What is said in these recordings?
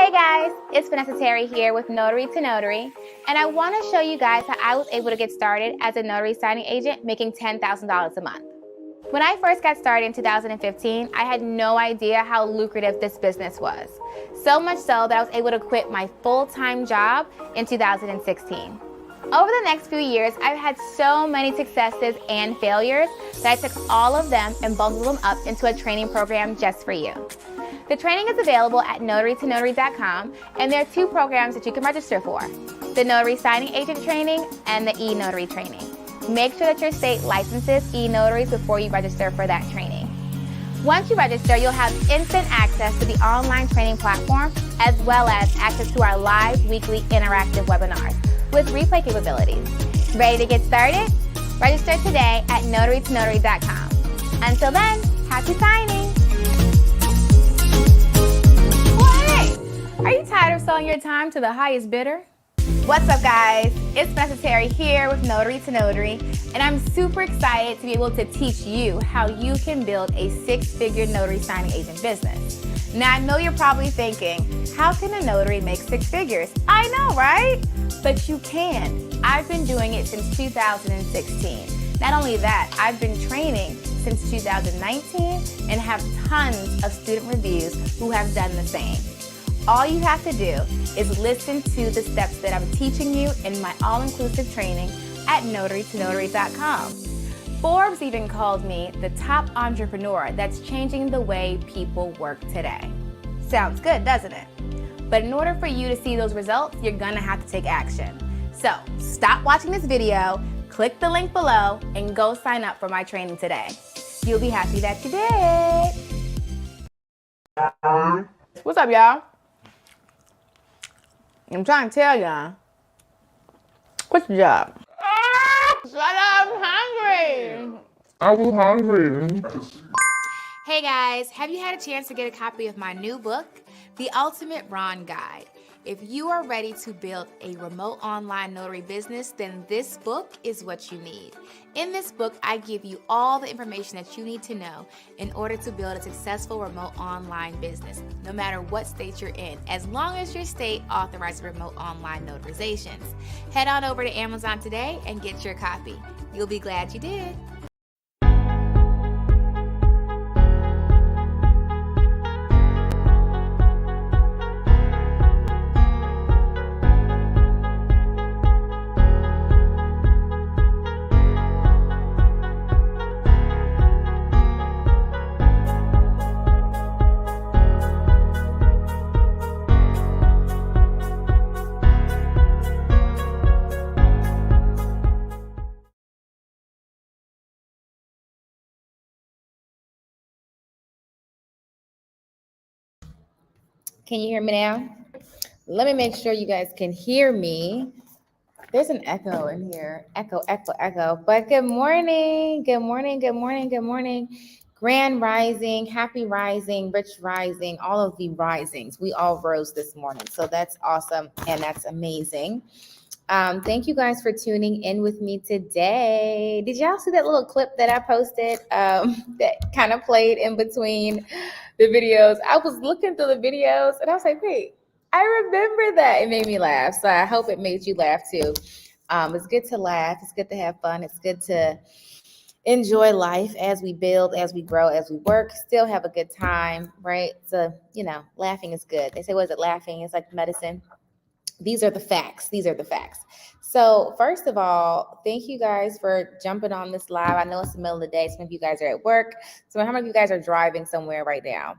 Hey guys, it's Vanessa Terry here with Notary2Notary, and I want to show you guys how I was able to get started as a notary signing agent making $10,000 a month. When I first got started in 2015, I had no idea how lucrative this business was. So much so that I was able to quit my full-time job in 2016. Over the next few years, I've had so many successes and failures that I took all of them and bundled them up into a training program just for you. The training is available at Notary2Notary.com, and there are two programs that you can register for: the Notary Signing Agent Training and the e-Notary Training. Make sure that your state licenses e-notaries before you register for that training. Once you register, you'll have instant access to the online training platform, as well as access to our live weekly interactive webinars with replay capabilities. Ready to get started? Register today at Notary2Notary.com. Until then, happy signing! Are you tired of selling your time to the highest bidder? What's up, guys? It's Vanessa Terry here with Notary2Notary, and I'm super excited to be able to teach you how you can build a six-figure notary signing agent business. Now, I know you're probably thinking, how can a notary make six figures? I know, right? But you can. I've been doing it since 2016. Not only that, I've been training since 2019 and have tons of student reviews who have done the same. All you have to do is listen to the steps that I'm teaching you in my all-inclusive training at Notary2Notary.com. Forbes even called me the top entrepreneur that's changing the way people work today. Sounds good, doesn't it? But in order for you to see those results, you're gonna have to take action. So stop watching this video, click the link below, and go sign up for my training today. You'll be happy that you did. What's up, y'all? I'm trying to tell y'all. Quit your job. Shut up, I'm hungry. I was hungry. Hey guys, have you had a chance to get a copy of my new book, The Ultimate Ron Guide? If you are ready to build a remote online notary business, then this book is what you need. In this book, I give you all the information that you need to know in order to build a successful remote online business, no matter what state you're in, as long as your state authorizes remote online notarizations. Head on over to Amazon today and get your copy. You'll be glad you did. Can you hear me now? Let me make sure you guys can hear me. There's an echo in here. Echo, echo, echo. But good morning. Good morning. Good morning. Good morning. Grand rising, happy rising, rich rising, all of the risings. We all rose this morning. So that's awesome. And that's amazing. Thank you guys for tuning in with me today. Did y'all see that little clip that I posted that kind of played in between the videos? I was looking through the videos and I was like, wait, I remember that. It made me laugh. So I hope it made you laugh too. It's good to laugh. It's good to have fun. It's good to enjoy life as we build, as we grow, as we work, still have a good time, right? So, laughing is good. They say, what is it? Laughing is like medicine. These are the facts. These are the facts. So first of all, thank you guys for jumping on this live. I know it's the middle of the day. Some of you guys are at work. So how many of you guys are driving somewhere right now?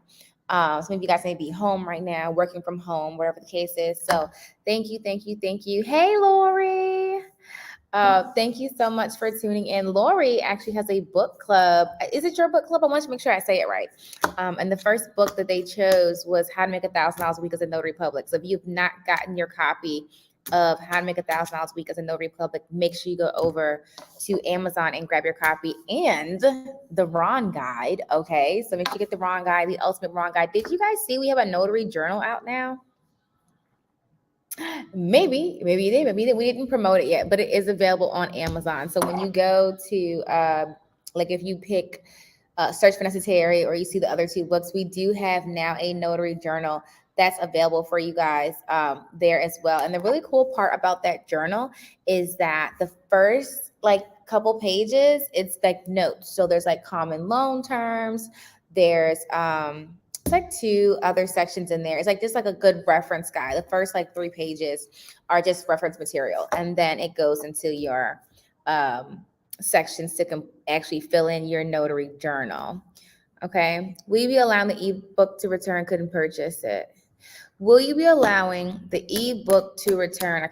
Some of you guys may be home right now, working from home, whatever the case is. So thank you, thank you, thank you. Hey, Lori. Thank you so much for tuning in. Lori actually has a book club. Is it your book club? I want to make sure I say it right. And the first book that they chose was How to Make $1,000 a Week as a Notary Public. So if you've not gotten your copy of How to Make $1,000 a Week as a Notary Public, make sure you go over to Amazon and grab your copy, and the Ron Guide. Okay, so make sure you get the Ron Guide, the Ultimate Ron Guide. Did you guys see we have a Notary Journal out now? Maybe you did, maybe you did. We didn't promote it yet, but it is available on Amazon. So when you go to, if you pick search Vanessa Terry, or you see the other two books, we do have now a Notary Journal that's available for you guys there as well. And the really cool part about that journal is that the first like couple pages, it's like notes. So there's like common loan terms. There's it's like 2 other sections in there. It's like just like a good reference guide. The first like 3 pages are just reference material, and then it goes into your sections to actually fill in your notary journal. Okay. Will you be allowing the ebook to return? Couldn't purchase it. Will you be allowing the ebook to return?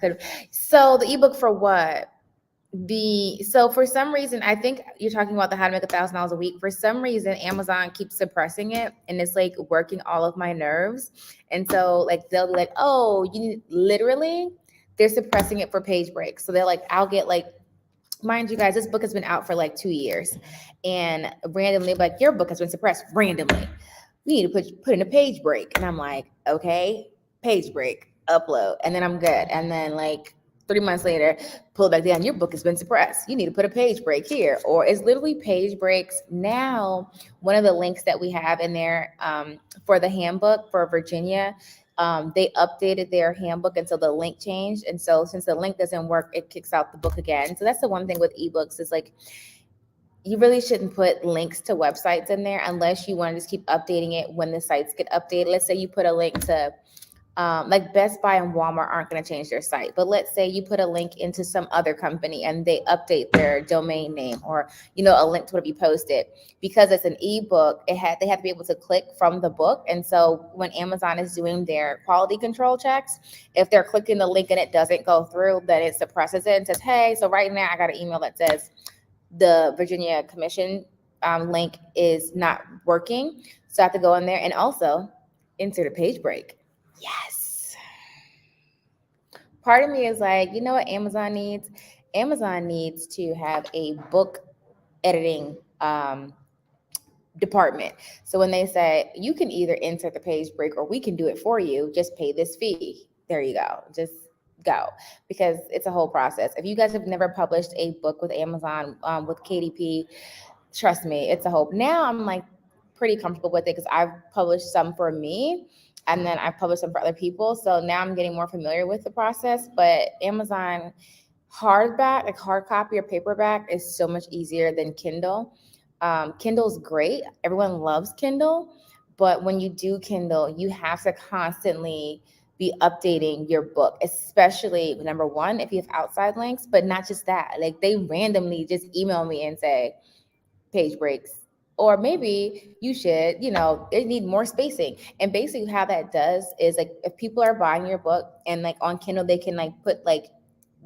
So the ebook for what? So for some reason, I think you're talking about the how to make $1,000 a week. For some reason, Amazon keeps suppressing it, and it's like working all of my nerves. And so like they'll be like, oh, you need, literally, they're suppressing it for page breaks. So they're like, I'll get like, mind you guys, this book has been out for like 2 years, and randomly, like, your book has been suppressed randomly. We need to put in a page break, and I'm like, okay, page break, upload, and then I'm good. And then like 3 months later, pull it back down. Your book has been suppressed. You need to put a page break here, or it's literally page breaks. Now, one of the links that we have in there for the handbook for Virginia, they updated their handbook, and so the link changed. And so since the link doesn't work, it kicks out the book again. So that's the one thing with ebooks is like, you really shouldn't put links to websites in there unless you want to just keep updating it when the sites get updated. Let's say you put a link to like Best Buy and Walmart aren't going to change their site, but let's say you put a link into some other company and they update their domain name, or a link to what be posted. Because it's an ebook, they have to be able to click from the book. And so when Amazon is doing their quality control checks, if they're clicking the link and it doesn't go through, then it suppresses it and says, hey, so right now I got an email that says the Virginia Commission link is not working. So I have to go in there and also insert a page break. Yes. Part of me is like, you know what Amazon needs? Amazon needs to have a book editing department. So when they say you can either insert the page break or we can do it for you, just pay this fee. There you go. Just go, because it's a whole process. If you guys have never published a book with Amazon, with KDP, trust me, it's a hope. Now I'm like pretty comfortable with it because I've published some for me, and then I published them for other people. So now I'm getting more familiar with the process. But Amazon hardback, like hard copy or paperback, is so much easier than Kindle. Kindle's great. Everyone loves Kindle. But when you do Kindle, you have to constantly be updating your book, especially number one, if you have outside links, but not just that. Like they randomly just email me and say, page breaks. Or maybe you should, they need more spacing. And basically how that does is like if people are buying your book and like on Kindle, they can like put like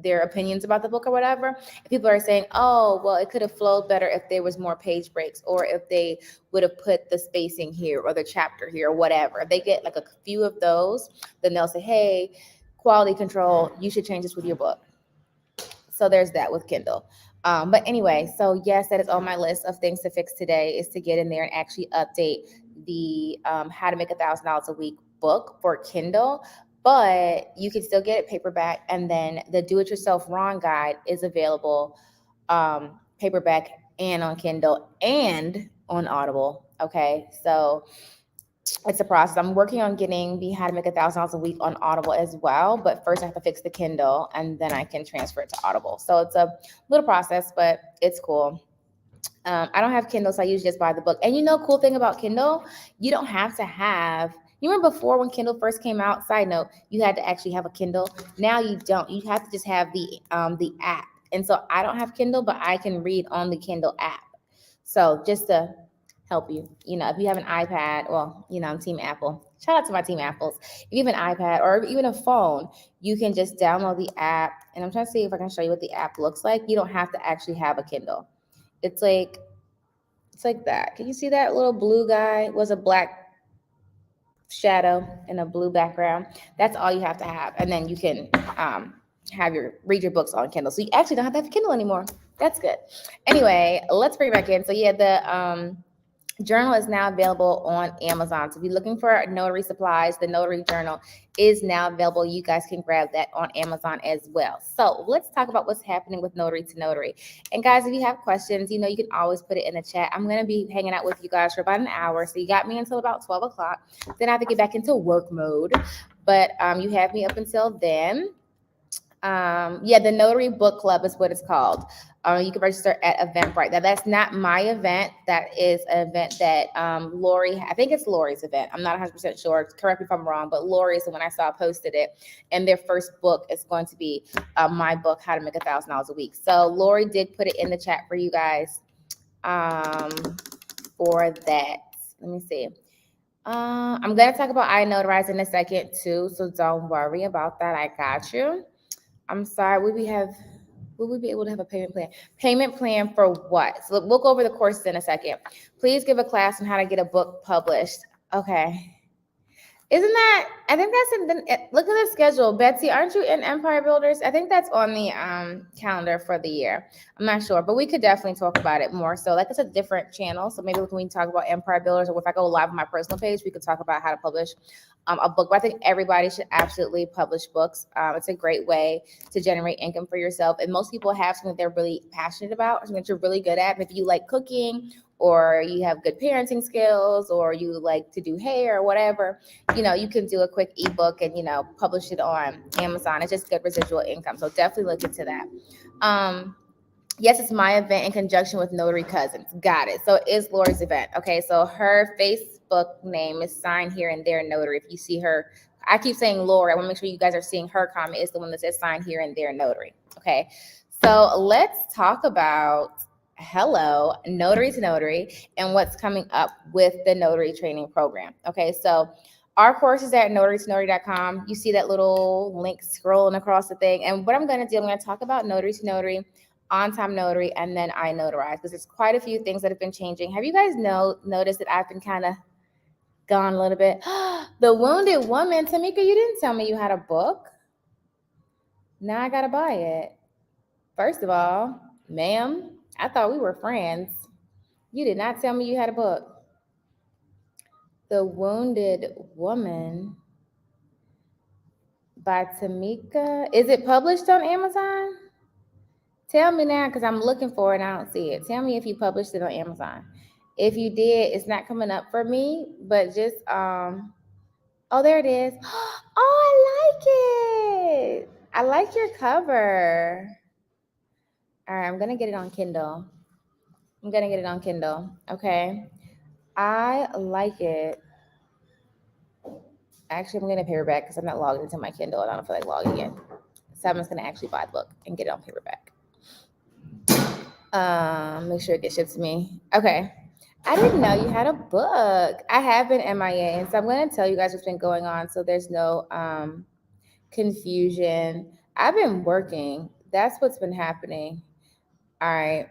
their opinions about the book or whatever. If people are saying, oh, well, it could have flowed better if there was more page breaks, or if they would have put the spacing here or the chapter here or whatever. If they get like a few of those, then they'll say, hey, quality control, you should change this with your book. So there's that with Kindle. But anyway, so yes, that is on my list of things to fix today, is to get in there and actually update the How to Make $1,000 a Week book for Kindle. But you can still get it paperback, and then the Do It Yourself Wrong guide is available paperback and on Kindle and on Audible. Okay, so it's a process. I'm working on getting the How to Make $1,000 a Week on Audible as well, but first I have to fix the Kindle and then I can transfer it to Audible. So it's a little process, but it's cool. I don't have Kindle, so I usually just buy the book. And cool thing about Kindle, you don't have to have. You remember before when Kindle first came out? Side note, you had to actually have a Kindle. Now you don't. You have to just have the app. And so I don't have Kindle, but I can read on the Kindle app. So just to help you, if you have an iPad, well, I'm Team Apple. Shout out to my Team Apples. If you have an iPad or even a phone, you can just download the app. And I'm trying to see if I can show you what the app looks like. You don't have to actually have a Kindle. It's like that. Can you see that little blue guy? It was a black shadow and a blue background. That's all you have to have. And then you can read your books on Kindle. So you actually don't have to have a Kindle anymore. That's good. Anyway, let's bring it back in. So yeah, the Journal is now available on Amazon. So if you're looking for notary supplies, the Notary Journal is now available. You guys can grab that on Amazon as well. So let's talk about what's happening with Notary to Notary. And guys, if you have questions, you can always put it in the chat. I'm going to be hanging out with you guys for about an hour. So you got me until about 12 o'clock. Then I have to get back into work mode. But you have me up until then. The Notary Book Club is what it's called. You can register at Eventbrite. Now, that's not my event. That is an event that Lori, I think it's Lori's event. I'm not 100% sure. Correct me if I'm wrong, but Lori is the one I saw posted it. And their first book is going to be my book, How to Make $1,000 a Week. So Lori did put it in the chat for you guys for that. Let me see. I'm going to talk about iNotarize in a second too, so don't worry about that. I got you. I'm sorry, will we be able to have a payment plan? Payment plan for what? So we'll go over the courses in a second. Please give a class on how to get a book published. Okay. Isn't that, I think that's look at the schedule. Betsy, aren't you in Empire Builders? I think that's on the calendar for the year. I'm not sure, but we could definitely talk about it more. So like it's a different channel. So maybe when we talk about Empire Builders, or if I go live on my personal page, we could talk about how to publish a book. But I think everybody should absolutely publish books. It's a great way to generate income for yourself. And most people have something that they're really passionate about, something that you're really good at. And if you like cooking, or you have good parenting skills, or you like to do hair or whatever, you can do a quick ebook and, publish it on Amazon. It's just good residual income. So definitely look into that. Yes, it's my event in conjunction with Notary Cousins. Got it. So it is Lori's event. Okay. So her Facebook name is Sign Here and There Notary. If you see her, I keep saying Lori. I want to make sure you guys are seeing her comment. It's the one that says Sign Here and There Notary. Okay. So let's talk about Notary to Notary, and what's coming up with the Notary Training Program. Okay, so our course is at Notary2Notary.com. You see that little link scrolling across the thing. And what I'm going to do, I'm going to talk about Notary to Notary, On Time Notary, and then iNotarize, because there's quite a few things that have been changing. Have you guys noticed that I've been kind of gone a little bit? The Wounded Woman, Tamika, you didn't tell me you had a book. Now I got to buy it. First of all, ma'am, I thought we were friends. You did not tell me you had a book. The Wounded Woman by Tamika. Is it published on Amazon? Tell me now, because I'm looking for it and I don't see it. Tell me if you published it on Amazon. If you did, it's not coming up for me, but just, oh, there it is. Oh, I like it. I like your cover. All right, I'm going to get it on Kindle. Okay. I like it. Actually, I'm getting a paperback because I'm not logged into my Kindle and I don't feel like logging in. So I'm just going to actually buy the book and get it on paperback. Make sure it gets shipped to me. Okay. I didn't know you had a book. I have been MIA, and so I'm going to tell you guys what's been going on so there's no confusion. I've been working. That's what's been happening. All right.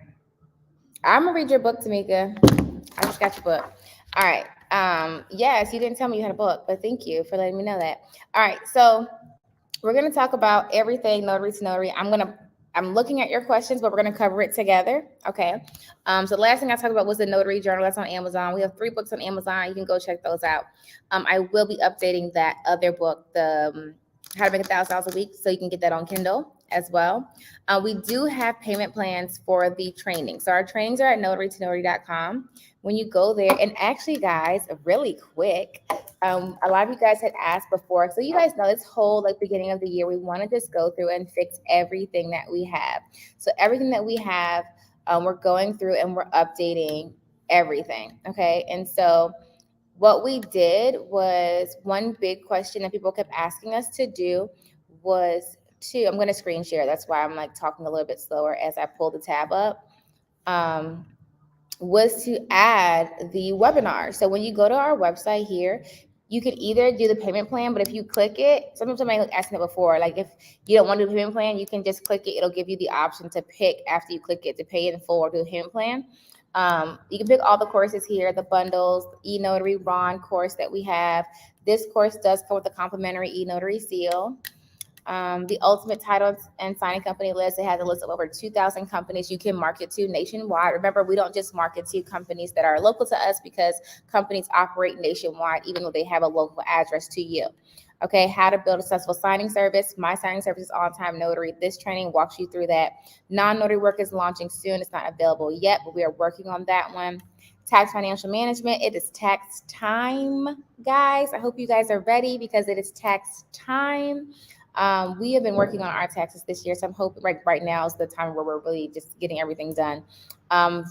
I'm going to read your book, Tamika. I just got your book. All right. Yes, you didn't tell me you had a book, but thank you for letting me know that. All right. So we're going to talk about everything Notary to Notary. I'm looking at your questions, but we're going to cover it together. Okay. So the last thing I talked about was the Notary Journal. That's on Amazon. We have 3 books on Amazon. You can go check those out. I will be updating that other book, the How to Make $1,000 a Week, so you can get that on Kindle as well. We do have payment plans for the training. So our trainings are at Notary2Notary.com. When you go there, and actually, guys, really quick, a lot of you guys had asked before. So you guys know this whole beginning of the year, we want to just go through and fix everything that we have. So everything that we have, we're going through and we're updating everything. Okay. And so what we did was, one big question that people kept asking us to do was I'm going to screen share. That's why I'm talking a little bit slower as I pull the tab up. Was to add the webinar. So when you go to our website here, you can either do the payment plan, but if you click it, somebody asked me before, if you don't want to do the payment plan, you can just click it. It'll give you the option to pick after you click it to pay in full or do the payment plan. You can pick all the courses here, the bundles, eNotary Ron course that we have. This course does come with a complimentary eNotary seal. The ultimate title and signing company list. It has a list of over 2,000 companies you can market to nationwide. Remember, we don't just market to companies that are local to us because companies operate nationwide, even though they have a local address to you. Okay, how to build a successful signing service. My signing service is On Time Notary. This training walks you through that. Non-notary work is launching soon. It's not available yet, but we are working on that one. Tax financial management. It is tax time, guys. I hope you guys are ready because it is tax time. We have been working on our taxes this year, so I'm hoping right now is the time where we're really just getting everything done.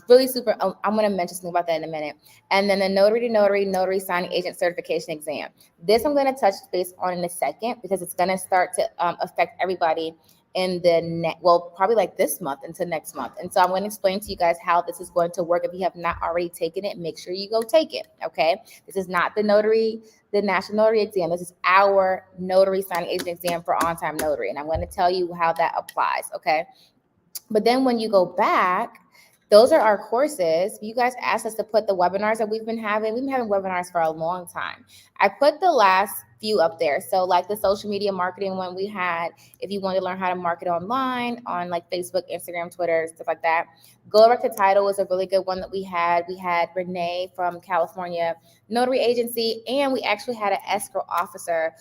Really super. I'm going to mention something about that in a minute. And then the Notary2Notary Notary Signing Agent Certification Exam. This I'm going to touch base on in a second because it's going to start to affect everybody in the probably like this month into next month. And so I'm going to explain to you guys how this is going to work. If you have not already taken it, make sure you go take it. Okay. This is not the National Notary exam. This is our notary signing agent exam for On Time Notary. And I'm going to tell you how that applies. Okay. But then when you go back, those are our courses. You guys asked us to put the webinars that we've been having. We've been having webinars for a long time. I put the last few up there. So like the social media marketing one we had, if you want to learn how to market online on like Facebook, Instagram, Twitter, stuff like that. Go Direct to Title was a really good one that we had. We had Renee from California Notary Agency, and we actually had an escrow officer,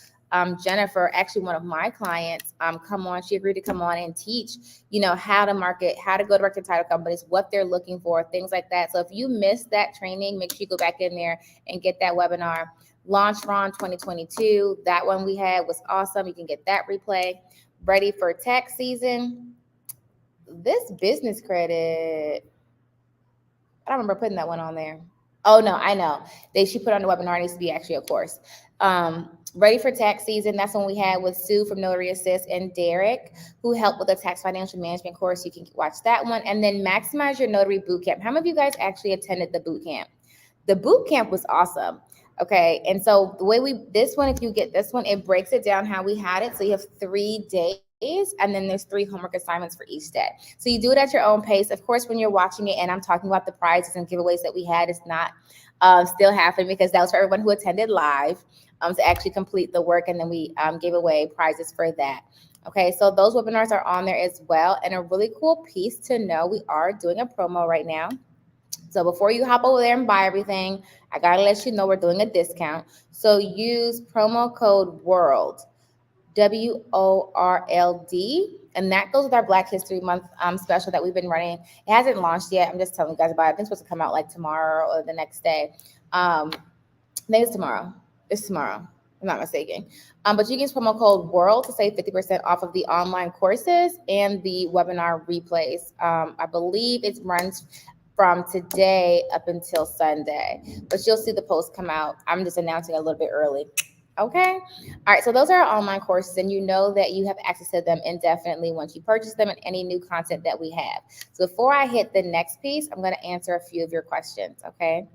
Jennifer, actually one of my clients, come on. She agreed to come on and teach, how to market, how to go direct to title companies, what they're looking for, things like that. So if you missed that training, make sure you go back in there and get that webinar. Launch Ron 2022. That one we had was awesome. You can get that replay. Ready for tax season. This business credit, I don't remember putting that one on there. Oh no, I know. She put on the webinar. It needs to be actually a course. Ready for tax season. That's one we had with Sue from Notary Assist and Derek, who helped with the tax financial management course. You can watch that one. And then Maximize Your Notary Bootcamp. How many of you guys actually attended the boot camp? The boot camp was awesome. Okay. And so the way if you get this one, it breaks it down how we had it. So you have 3 days and then there's 3 homework assignments for each day. So you do it at your own pace. Of course, when you're watching it and I'm talking about the prizes and giveaways that we had, it's not still happening because that was for everyone who attended live to actually complete the work. And then we gave away prizes for that. Okay, so those webinars are on there as well. And a really cool piece to know, we are doing a promo right now. So before you hop over there and buy everything, I got to let you know we're doing a discount. So use promo code WORLD, WORLD, and that goes with our Black History Month special that we've been running. It hasn't launched yet. I'm just telling you guys about it. I think it's supposed to come out like tomorrow or the next day. I think it's tomorrow. It's tomorrow. I'm not mistaken. But you can use promo code WORLD to save 50% off of the online courses and the webinar replays. I believe it runs from today up until Sunday, but you'll see the post come out. I'm just announcing a little bit early. Okay. All right. So those are our online courses, and you know that you have access to them indefinitely once you purchase them and any new content that we have. So before I hit the next piece, I'm going to answer a few of your questions. Okay.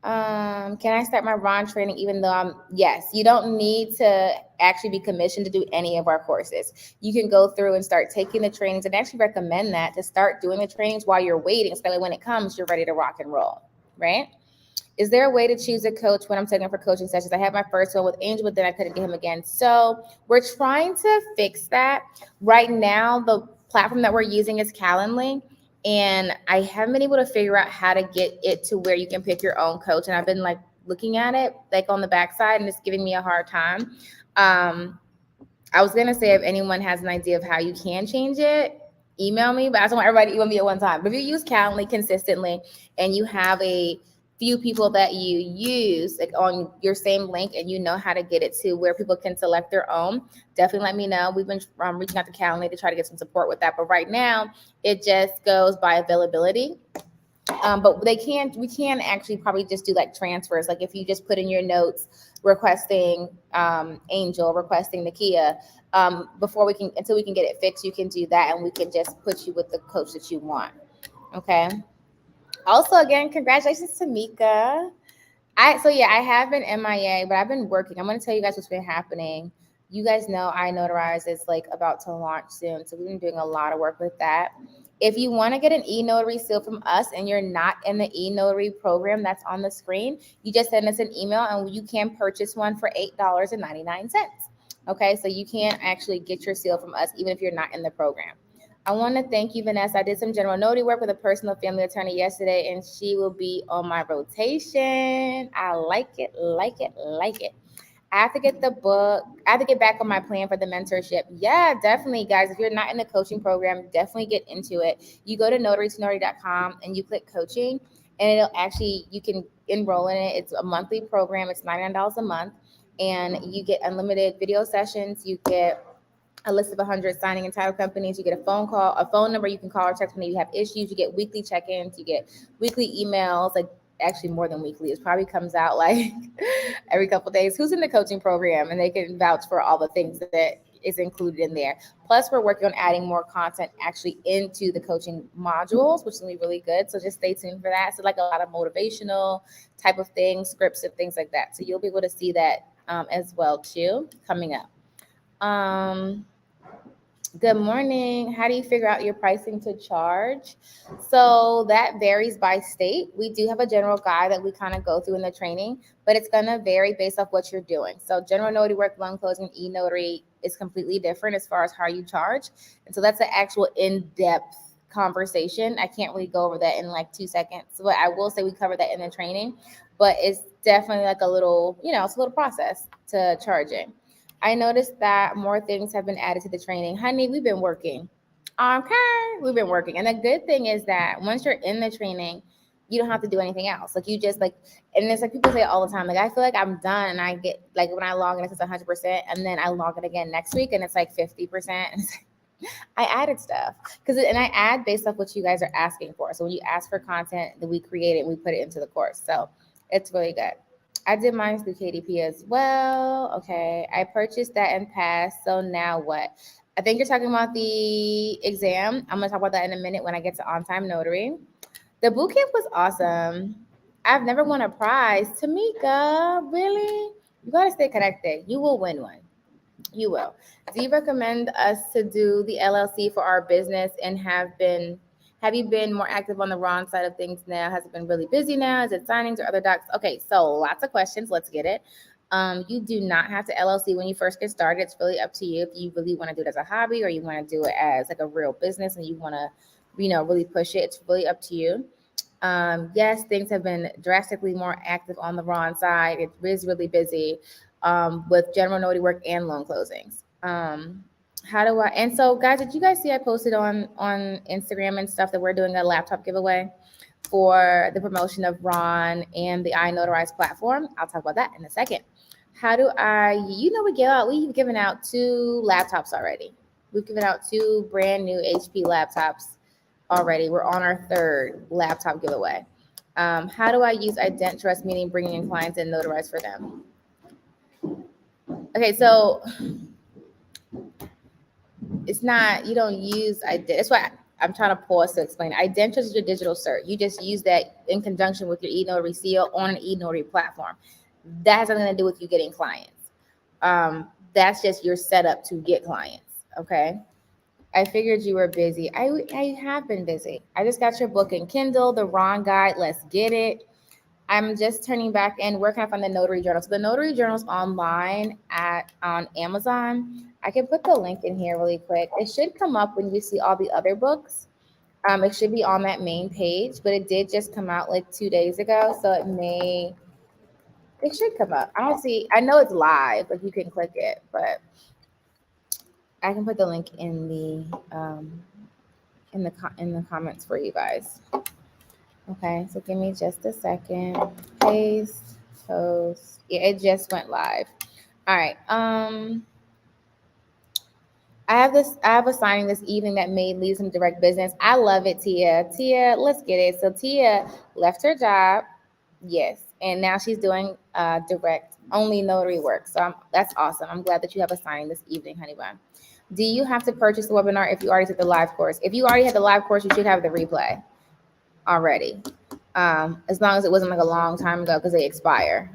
Can I start my Ron training even though yes, you don't need to actually be commissioned to do any of our courses. You can go through and start taking the trainings, and actually recommend that to start doing the trainings while you're waiting, so that when it comes, you're ready to rock and roll, right? Is there a way to choose a coach when I'm taking for coaching sessions? I had my first one with Angel, but then I couldn't get him again. So we're trying to fix that. Right now, the platform that we're using is Calendly. And I haven't been able to figure out how to get it to where you can pick your own coach. And I've been like looking at it like on the backside, and it's giving me a hard time. I was going to say, if anyone has an idea of how you can change it, email me, but I just want everybody to email me at one time. But if you use Calendly consistently and you have a few people that you use like on your same link and you know how to get it to where people can select their own, definitely let me know. We've been reaching out to Calendly to try to get some support with that. But right now it just goes by availability. But we can actually probably just do like transfers. Like if you just put in your notes requesting Angel, requesting Nakia, until we can get it fixed, you can do that and we can just put you with the coach that you want. Okay. Also, again, congratulations to Mika. I have been MIA, but I've been working. I'm going to tell you guys what's been happening. You guys know iNotarize is like about to launch soon, so we've been doing a lot of work with that. If you want to get an e-notary seal from us and you're not in the e-notary program that's on the screen, you just send us an email and you can purchase one for $8.99. Okay, so you can't actually get your seal from us even if you're not in the program. I want to thank you, Vanessa. I did some general notary work with a personal family attorney yesterday, and she will be on my rotation. I like it, like it, like it. I have to get the book. I have to get back on my plan for the mentorship. Yeah, definitely, guys. If you're not in the coaching program, definitely get into it. You go to Notary2Notary.com and you click coaching, and it'll actually, you can enroll in it. It's a monthly program. It's $99 a month, and you get unlimited video sessions. You get a list of 100 signing and title companies. You get a phone number you can call or text when you have issues. You get weekly check-ins. You get weekly emails, like actually more than weekly. It probably comes out like every couple of days. Who's in the coaching program? And they can vouch for all the things that is included in there. Plus, we're working on adding more content actually into the coaching modules, which is going to be really good. So just stay tuned for that. So like a lot of motivational type of things, scripts and things like that. So you'll be able to see that as well too coming up. Good morning. How do you figure out your pricing to charge? So that varies by state. We do have a general guide that we kind of go through in the training, but it's going to vary based off what you're doing. So general notary work, loan closing, e-notary is completely different as far as how you charge. And so that's an actual in-depth conversation. I can't really go over that in like 2 seconds, but I will say we cover that in the training, but it's definitely like a little, it's a little process to charging. I noticed that more things have been added to the training. Honey, we've been working. Okay, we've been working. And the good thing is that once you're in the training, you don't have to do anything else. Like you just like, and it's like people say it all the time. Like I feel like I'm done, and I get like when I log in, it's 100%, and then I log in again next week, and it's like 50%. And I added stuff and I add based off what you guys are asking for. So when you ask for content, that we create it, we put it into the course. So it's really good. I did mine through KDP as well. Okay. I purchased that and passed. So now what? I think you're talking about the exam. I'm going to talk about that in a minute when I get to On Time Notary. The boot camp was awesome. I've never won a prize. Tamika, really? You got to stay connected. You will win one. You will. Do you recommend us to do the LLC for our business and have you been more active on the wrong side of things now? Has it been really busy now? Is it signings or other docs? Okay, so lots of questions. Let's get it. You do not have to LLC when you first get started. It's really up to you if you really want to do it as a hobby or you want to do it as like a real business and you want to, really push it. It's really up to you. Yes, things have been drastically more active on the wrong side. It is really busy with general notary work and loan closings. And so guys, did you guys see I posted on Instagram and stuff that we're doing a laptop giveaway for the promotion of Ron and the iNotarize platform? I'll talk about that in a second. We've given out 2 laptops already. We've given out 2 brand new HP laptops already. We're on our 3rd laptop giveaway. How do I use IdenTrust, meaning bringing in clients and notarize for them? Okay, so it's not, you don't use that's why I'm trying to pause to explain. IdenTrust is your digital cert. You just use that in conjunction with your eNotary seal on an eNotary platform. That has nothing to do with you getting clients. That's just your setup to get clients. Okay. I figured you were busy. I have been busy. I just got your book in Kindle, the Ron Guide. Let's get it. I'm just turning back in. Where can I find the Notary Journal? So the Notary Journal is online on Amazon. I can put the link in here really quick. It should come up when you see all the other books. It should be on that main page, but it did just come out like 2 days ago, so it should come up. I know it's live, like you can click it, but I can put the link in the comments for you guys. Okay, so give me just a second. Paste, post. Yeah, it just went live. All right. I have a signing this evening that may lead some direct business. I love it, Tia. Tia, let's get it. So Tia left her job. Yes. And now she's doing direct only notary work. So that's awesome. I'm glad that you have a signing this evening, honey bun. Do you have to purchase the webinar if you already took the live course? If you already had the live course, you should have the replay already. As long as it wasn't like a long time ago because they expire.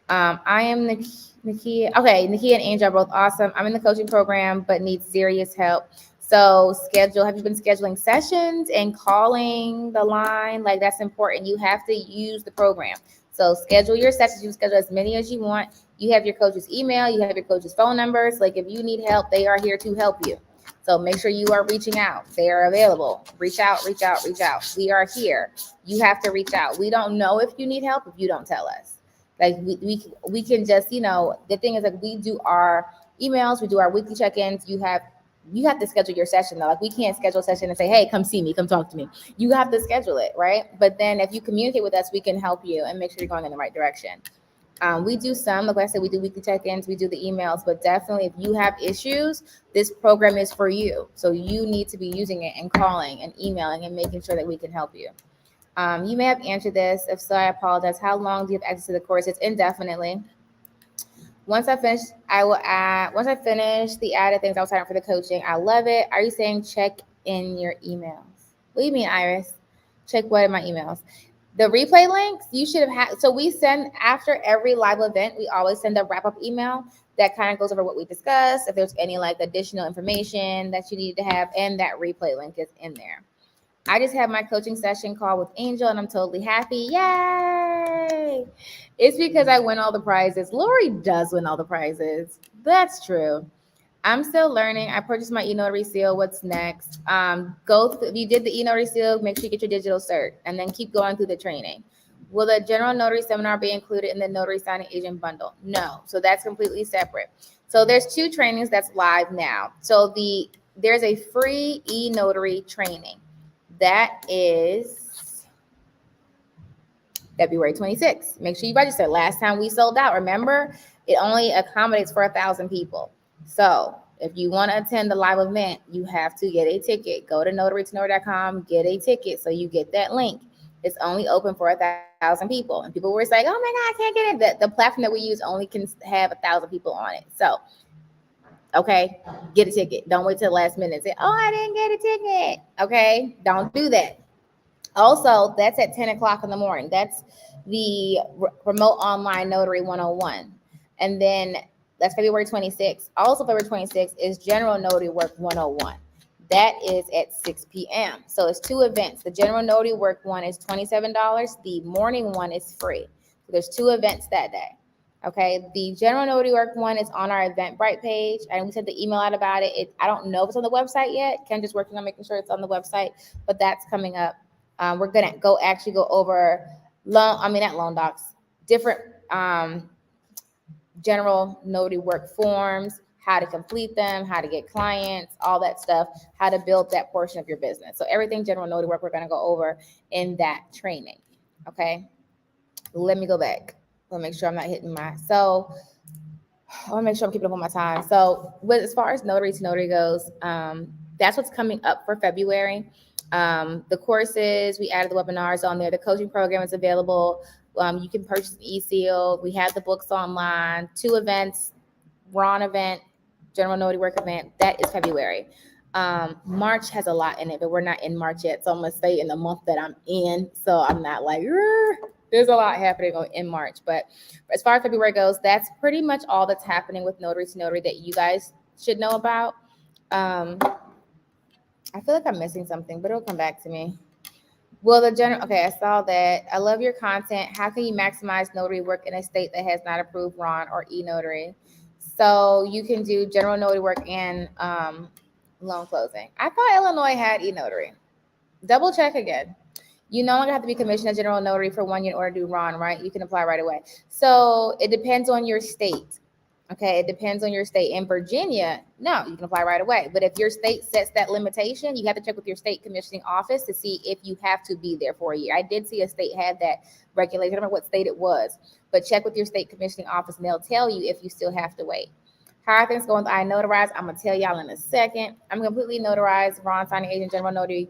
I am Nakia. Okay, Nakia and Angel are both awesome. I'm in the coaching program, but need serious help. So have you been scheduling sessions and calling the line? Like that's important. You have to use the program. So schedule your sessions. You can schedule as many as you want. You have your coach's email, you have your coach's phone numbers. Like if you need help, they are here to help you. So make sure you are reaching out. They are available. Reach out, reach out, reach out. We are here. You have to reach out. We don't know if you need help if you don't tell us. Like we can just, the thing is like we do our emails, we do our weekly check-ins. You have to schedule your session though. Like we can't schedule a session and say, hey, come see me, come talk to me. You have to schedule it, right? But then if you communicate with us, we can help you and make sure you're going in the right direction. We do some, like I said, we do weekly check-ins, we do the emails, but definitely if you have issues, this program is for you. So you need to be using it and calling and emailing and making sure that we can help you. You may have answered this. If so, I apologize. How long do you have access to the course? It's indefinitely. Once I finish, I will add. Once I finish the added things, I'll sign up for the coaching. I love it. Are you saying check in your emails? What do you mean, Iris? Check what in my emails? The replay links you should have had. So we send after every live event, we always send a wrap-up email that kind of goes over what we discussed. If there's any like additional information that you need to have, and that replay link is in there. I just had my coaching session call with Angel and I'm totally happy. Yay! It's because I win all the prizes. Lori does win all the prizes. That's true. I'm still learning. I purchased my eNotary seal. What's next? If you did the eNotary seal, make sure you get your digital cert and then keep going through the training. Will the general notary seminar be included in the notary signing agent bundle? No. So that's completely separate. So there's 2 trainings that's live now. So there's a free eNotary training. That is February 26th. Make sure you register. Last time we sold out, remember, it only accommodates for 1,000 people. So if you want to attend the live event, you have to get a ticket. Go to Notary2Notary.com, get a ticket so you get that link. It's only open for 1,000 people. And people were like, oh my God, I can't get it. The platform that we use only can have 1,000 people on it. So, okay, get a ticket. Don't wait till the last minute and say, oh, I didn't get a ticket. Okay, don't do that. Also, that's at 10 o'clock in the morning. That's the Remote Online Notary 101. And then that's February 26th. Also, February 26th is General Notary Work 101. That is at 6 p.m. So it's 2 events. The General Notary Work one is $27. The morning one is free. So there's 2 events that day. Okay, the General Notary Work one is on our Eventbrite page, and we sent the email out about it. I don't know if it's on the website yet. Ken just working on making sure it's on the website, but that's coming up. We're gonna go over not loan docs, different general notary work forms, how to complete them, how to get clients, all that stuff, how to build that portion of your business. So everything general notary work, we're gonna go over in that training. Okay, let me go back. Let me make sure I'm not hitting so I want to make sure I'm keeping up on my time. So as far as Notary to Notary goes, that's what's coming up for February. The courses, we added the webinars on there. The coaching program is available. You can purchase an e-seal. We have the books online, 2 events, Ron event, General Notary Work event. That is February. March has a lot in it, but we're not in March yet. So I'm going to stay in the month that I'm in. So I'm not like, there's a lot happening in March. But as far as February goes, that's pretty much all that's happening with Notary to Notary that you guys should know about. I feel like I'm missing something, but it'll come back to me. Well, okay, I saw that. I love your content. How can you maximize notary work in a state that has not approved RON or eNotary? So you can do general notary work and loan closing. I thought Illinois had eNotary. Double check again. You no longer have to be commissioned as general notary for 1 year in order to do RON, right? You can apply right away. So it depends on your state. Okay, it depends on your state. In Virginia, no, you can apply right away. But if your state sets that limitation, you have to check with your state commissioning office to see if you have to be there for a year. I did see a state had that regulation. I don't know what state it was, but check with your state commissioning office and they'll tell you if you still have to wait. How are things going with iNotarize? I'm going to tell y'all in a second. I'm completely notarized, Ron signing agent, general notary,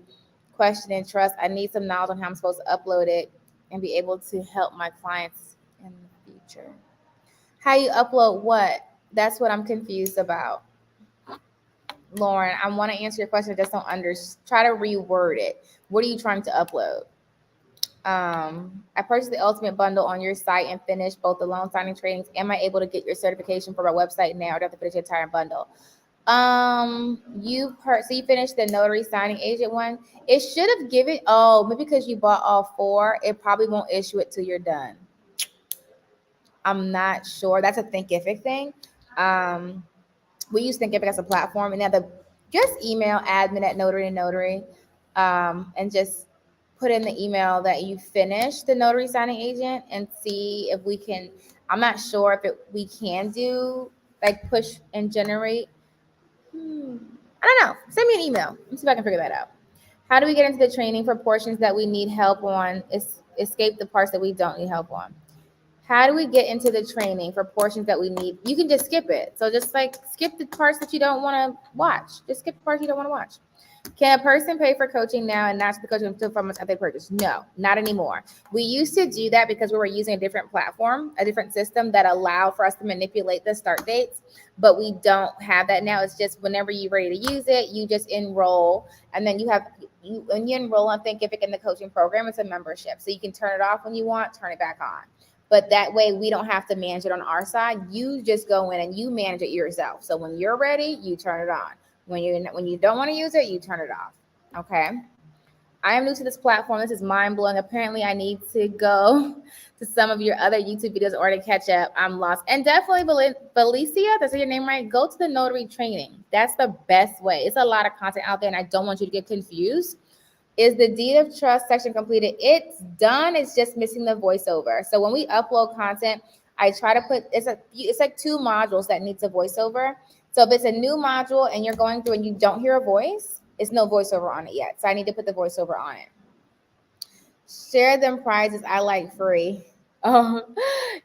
question and trust. I need some knowledge on how I'm supposed to upload it and be able to help my clients in the future. How you upload what? That's what I'm confused about. Lauren, I want to answer your question. I just don't try to reword it. What are you trying to upload? I purchased the Ultimate Bundle on your site and finished both the loan signing trainings. Am I able to get your certification for my website now, or do I have to finish the entire bundle? So you finished the notary signing agent one. It should have given, maybe because you bought all 4, it probably won't issue it till you're done. I'm not sure. That's a Thinkific thing. We use Thinkific as a platform, and now just email admin@Notary2Notary, and just put in the email that you finished the notary signing agent and see if we can. I'm not sure if we can do like push and generate. I don't know. Send me an email. Let's see if I can figure that out. How do we get into the training for portions that we need help on? Escape the parts that we don't need help on. How do we get into the training for portions that we need? You can just skip it. So just like skip the parts that you don't want to watch. Just skip the parts you don't want to watch. Can a person pay for coaching now and not the coaching until 4 months after they purchase? No, not anymore. We used to do that because we were using a different platform, a different system that allowed for us to manipulate the start dates, but we don't have that now. It's just whenever you're ready to use it, you just enroll, and then when you enroll on Thinkific in the coaching program, it's a membership. So you can turn it off when you want, turn it back on. But that way we don't have to manage it on our side. You just go in and you manage it yourself. So when you're ready, you turn it on. When you don't want to use it, you turn it off. Okay. I am new to this platform. This is mind blowing. Apparently, I need to go to some of your other YouTube videos or to catch up. I'm lost. And definitely, Felicia, that's your name, right? Go to the notary training. That's the best way. It's a lot of content out there, and I don't want you to get confused. Is the deed of trust section completed? It's done. It's just missing the voiceover. So when we upload content, I try to put it's like 2 modules that needs a voiceover. So if it's a new module and you're going through and you don't hear a voice, it's no voiceover on it yet. So I need to put the voiceover on it. Share them prizes. I like free. Oh,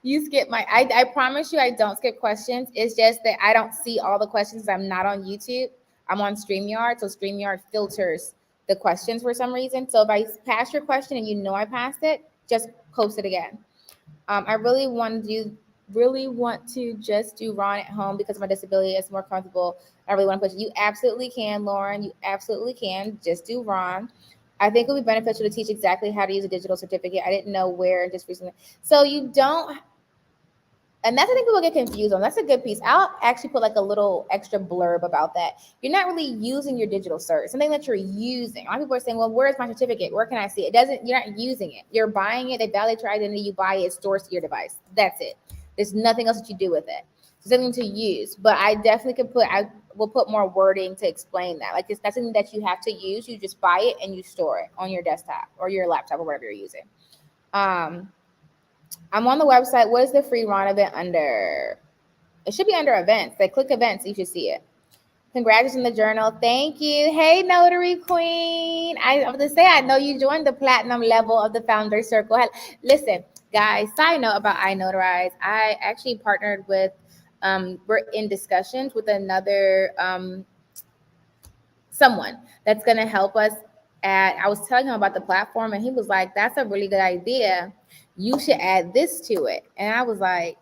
you skip I promise you I don't skip questions. It's just that I don't see all the questions. I'm not on YouTube. I'm on StreamYard. So StreamYard filters the questions for some reason. So if I pass your question and you know I passed it, just post it again. I really want to just do Ron at home because of my disability. It's more comfortable. I really want to push it. You absolutely can, Lauren. You absolutely can. Just do Ron. I think it would be beneficial to teach exactly how to use a digital certificate. I didn't know where just recently. So you don't, and that's the thing people get confused on. That's a good piece. I'll actually put like a little extra blurb about that. You're not really using your digital cert. Something that you're using. A lot of people are saying, well, where's my certificate? Where can I see it? You're not using it. You're buying it. They validate your identity. You buy it. It stores to your device. That's it. There's nothing else that you do with it. It's something to use. But I definitely I will put more wording to explain that. Like that's something that you have to use. You just buy it and you store it on your desktop or your laptop or whatever you're using. I'm on the website. What is the free Ron event under? It should be under events. They click events. You should see it. Congratulations on the journal. Thank you. Hey, Notary Queen. I was going to say, I know you joined the platinum level of the Founder Circle. Listen, guys, side note about iNotarize. I actually partnered with, we're in discussions with another, someone that's going to help us I was telling him about the platform and he was like, that's a really good idea. You should add this to it. And I was like,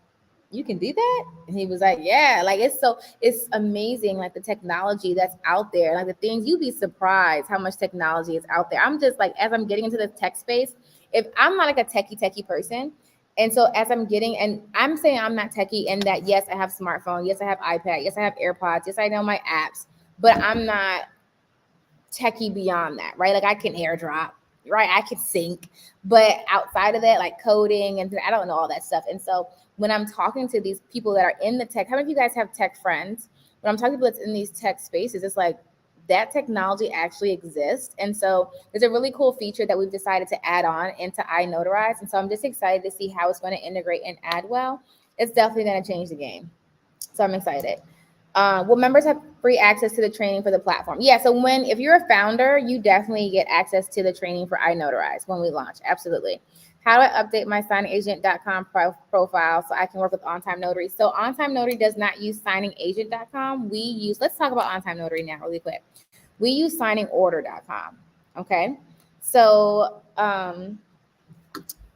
you can do that? And he was like, yeah, like it's amazing, like the technology that's out there, like the things you'd be surprised how much technology is out there. I'm just like, as I'm getting into the tech space, if I'm not like a techie person, and so as I'm getting, and I'm saying I'm not techie in that, yes, I have smartphone, yes, I have iPad, yes, I have AirPods, yes, I know my apps, but I'm not techie beyond that, right? Like I can airdrop, right? I can sync, but outside of that, like coding and I don't know all that stuff. And so when I'm talking to these people that are in the tech, how many of you guys have tech friends? When I'm talking to people that's in these tech spaces, it's like that technology actually exists. And so there's a really cool feature that we've decided to add on into iNotarize. And so I'm just excited to see how it's going to integrate and add well. It's definitely going to change the game. So I'm excited. Will members have free access to the training for the platform? Yeah, so if you're a founder, you definitely get access to the training for iNotarize when we launch. Absolutely. How do I update my signingagent.com profile so I can work with On Time Notary? So On Time Notary does not use signingagent.com. Let's talk about On Time Notary now really quick. We use signingorder.com. Okay. So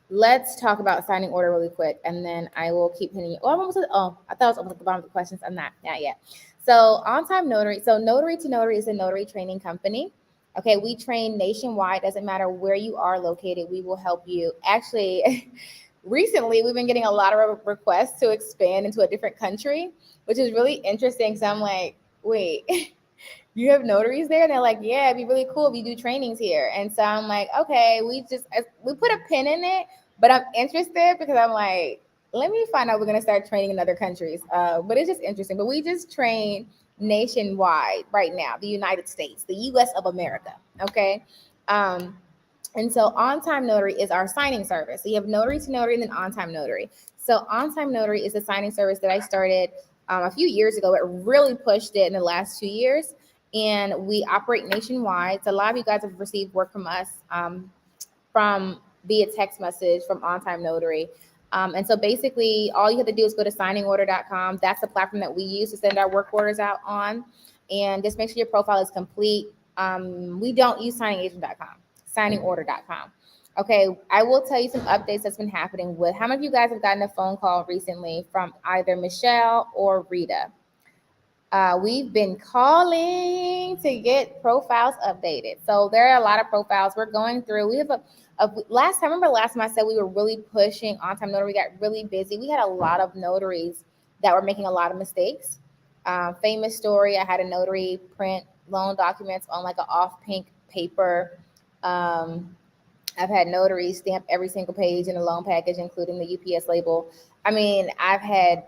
let's talk about signing order really quick, and then I will keep hitting you. I thought I was almost at the bottom of the questions. I'm not yet. So On Time Notary. So Notary2Notary is a notary training company. Okay, we train nationwide. Doesn't matter where you are located. We will help you. Actually, recently we've been getting a lot of requests to expand into a different country, which is really interesting. So I'm like, wait. You have notaries there? And they're like, yeah, it'd be really cool if you do trainings here. And so I'm like, okay, we put a pin in it, but I'm interested because I'm like, Let me find out. We're gonna start training in other countries, but it's just interesting. But we just train nationwide right now, the United States, the U.S. of America. Okay. Um, and so On Time Notary is our signing service. So you have Notary to Notary and then On Time Notary. So On Time Notary is a signing service that I started a few years ago. It really pushed it in the last 2 years. And we operate nationwide. So a lot of you guys have received work from us from via text message from On Time Notary. And so basically, all you have to do is go to signingorder.com. That's the platform that we use to send our work orders out on. And just make sure your profile is complete. We don't use signingagent.com, signingorder.com. Okay, I will tell you some updates that's been happening with how many of you guys have gotten a phone call recently from either Michelle or Rita? We've been calling to get profiles updated. So there are a lot of profiles we're going through. We have remember last time I said we were really pushing On Time Notary. We got really busy. We had a lot of notaries that were making a lot of mistakes. Famous story, I had a notary print loan documents on like an off pink paper. I've had notaries stamp every single page in a loan package, including the UPS label. I mean, I've had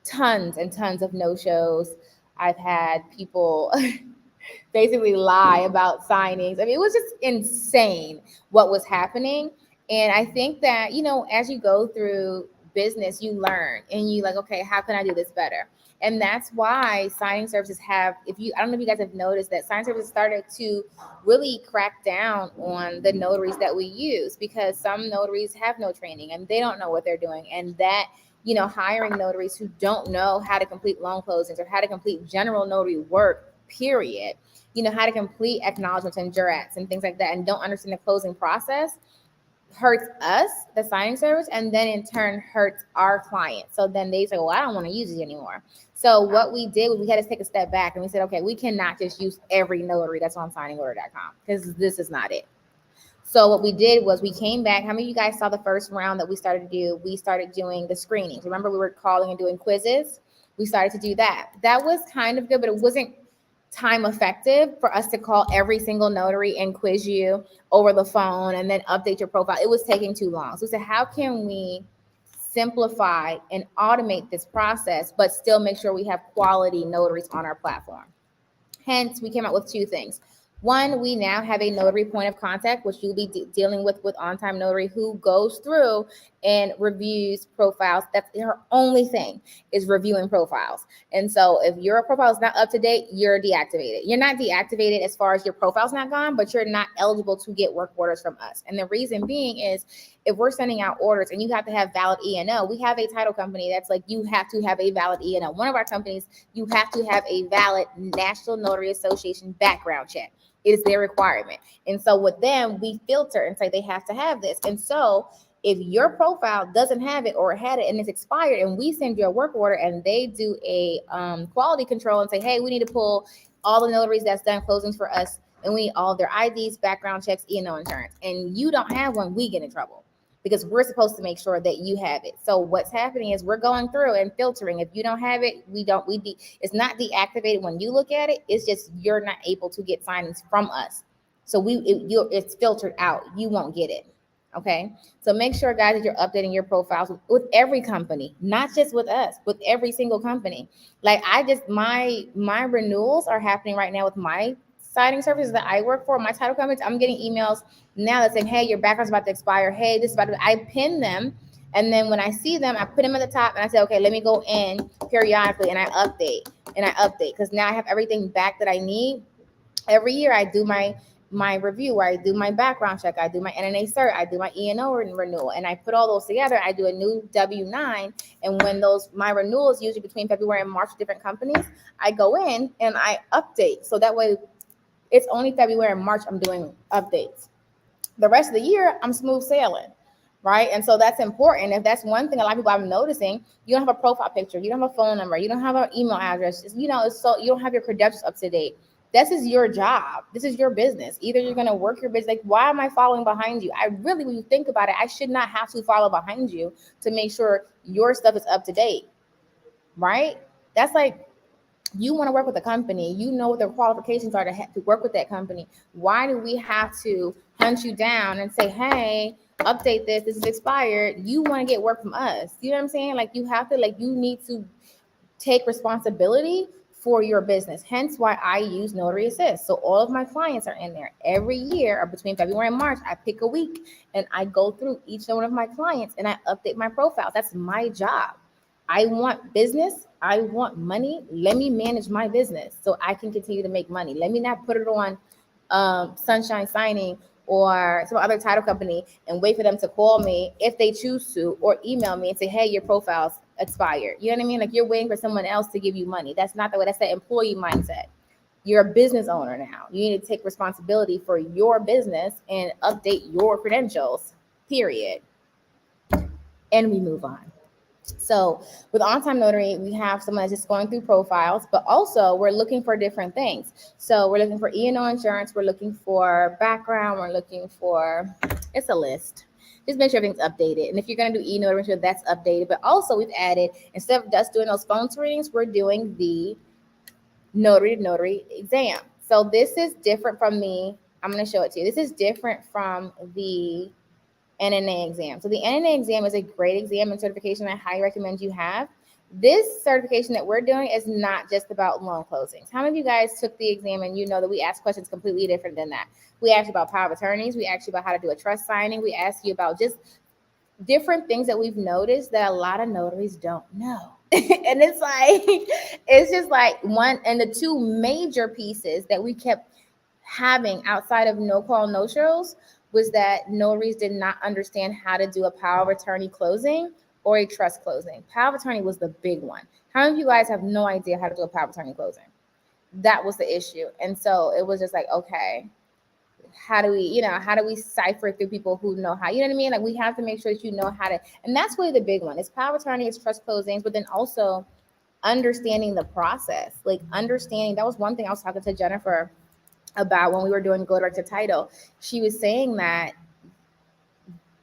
tons and tons of no-shows. I've had people basically lie about signings. I mean, it was just insane what was happening. And I think that, as you go through business, you learn and you like, okay, how can I do this better? And that's why signing services I don't know if you guys have noticed that signing services started to really crack down on the notaries that we use, because some notaries have no training and they don't know what they're doing. And that, hiring notaries who don't know how to complete loan closings or how to complete general notary work, period, how to complete acknowledgments and jurats and things like that, and don't understand the closing process, hurts us, the signing service, and then in turn hurts our clients. So then they say, well, I don't want to use it anymore. So what we did was we had to take a step back and we said, okay, we cannot just use every notary that's on signingorder.com, because this is not it. So what we did was we came back. How many of you guys saw the first round that we started to do? We started doing the screenings. Remember, we were calling and doing quizzes? We started to do that. That was kind of good, but it wasn't time effective for us to call every single notary and quiz you over the phone and then update your profile. It was taking too long. So we said, how can we simplify and automate this process, but still make sure we have quality notaries on our platform? Hence, we came up with two things. One, we now have a notary point of contact, which you'll be dealing with On Time Notary, who goes through and reviews profiles. That's her only thing, is reviewing profiles. And so if your profile is not up to date, you're deactivated. You're not deactivated as far as your profile's not gone, but you're not eligible to get work orders from us. And the reason being is, if we're sending out orders and you have to have valid E&O, we have a title company that's like, you have to have a valid E&O. One of our companies, you have to have a valid National Notary Association background check. It is their requirement. And so with them, we filter and say they have to have this. And so if your profile doesn't have it or had it and it's expired, and we send you a work order and they do a quality control and say, hey, we need to pull all the notaries that's done closings for us, and we need all their IDs, background checks, E&O insurance, and you don't have one, we get in trouble, because we're supposed to make sure that you have it. So what's happening is we're going through and filtering. If you don't have it, it's not deactivated when you look at it. It's just you're not able to get signings from us. So it's filtered out. You won't get it. Okay. So make sure, guys, that you're updating your profiles with every company, not just with us, with every single company. Like my renewals are happening right now with my signing services that I work for, my title companies. I'm getting emails now that saying, hey, your background's about to expire. Hey, this is about to, I pin them. And then when I see them, I put them at the top and I say, okay, let me go in periodically and I update. Because now I have everything back that I need. Every year I do my review, where I do my background check, I do my NNA cert, I do my E&O renewal, and I put all those together. I do a new W-9, and when my renewals, usually between February and March, different companies, I go in and I update. So that way it's only February and March I'm doing updates. The rest of the year, I'm smooth sailing, right? And so that's important. If that's one thing a lot of people I'm noticing, you don't have a profile picture, you don't have a phone number, you don't have an email address, so you don't have your credentials up to date. This is your job. This is your business. Either you're going to work your business. Like, why am I following behind you? When you think about it, I should not have to follow behind you to make sure your stuff is up to date, right? That's like, you want to work with a company, you know what their qualifications are to work with that company. Why do we have to hunt you down and say, hey, update this. This is expired. You want to get work from us. You know what I'm saying? Like you have to, like you need to take responsibility for your business. Hence why I use Notary Assist. So all of my clients are in there every year, or between February and March. I pick a week and I go through each one of my clients and I update my profiles. That's my job. I want business. I want money. Let me manage my business so I can continue to make money. Let me not put it on Sunshine Signing or some other title company and wait for them to call me if they choose to, or email me and say, hey, your profile's expired. You know what I mean? Like you're waiting for someone else to give you money. That's not the way. That's the employee mindset. You're a business owner now. You need to take responsibility for your business and update your credentials, period. And we move on. So with On Time Notary, we have someone that's just going through profiles, but also we're looking for different things. So we're looking for E&O insurance. We're looking for background. We're looking for, it's a list. Just make sure everything's updated. And if you're going to do E-Notary, make sure that's updated. But also we've added, instead of just doing those phone screenings, we're doing the Notary-to-Notary exam. So this is different from I'm going to show it to you. This is different from the NNA exam. So the NNA exam is a great exam and certification I highly recommend you have. This certification that we're doing is not just about loan closings. How many of you guys took the exam and you know that we ask questions completely different than that? We asked you about power of attorneys. We asked you about how to do a trust signing. We asked you about just different things that we've noticed that a lot of notaries don't know. And it's just like one and the two major pieces that we kept having outside of no call, no shows was that notaries did not understand how to do a power of attorney closing or a trust closing. Power of attorney was the big one. How many of you guys have no idea how to do a power of attorney closing? That was the issue. And so it was just like, okay, how do we cipher through people who know how, you know what I mean? Like we have to make sure that you know how to, and that's really the big one. It's power of attorney, it's trust closings, but then also understanding the process, like understanding. That was one thing I was talking to Jennifer about when we were doing Go Direct to Title. She was saying that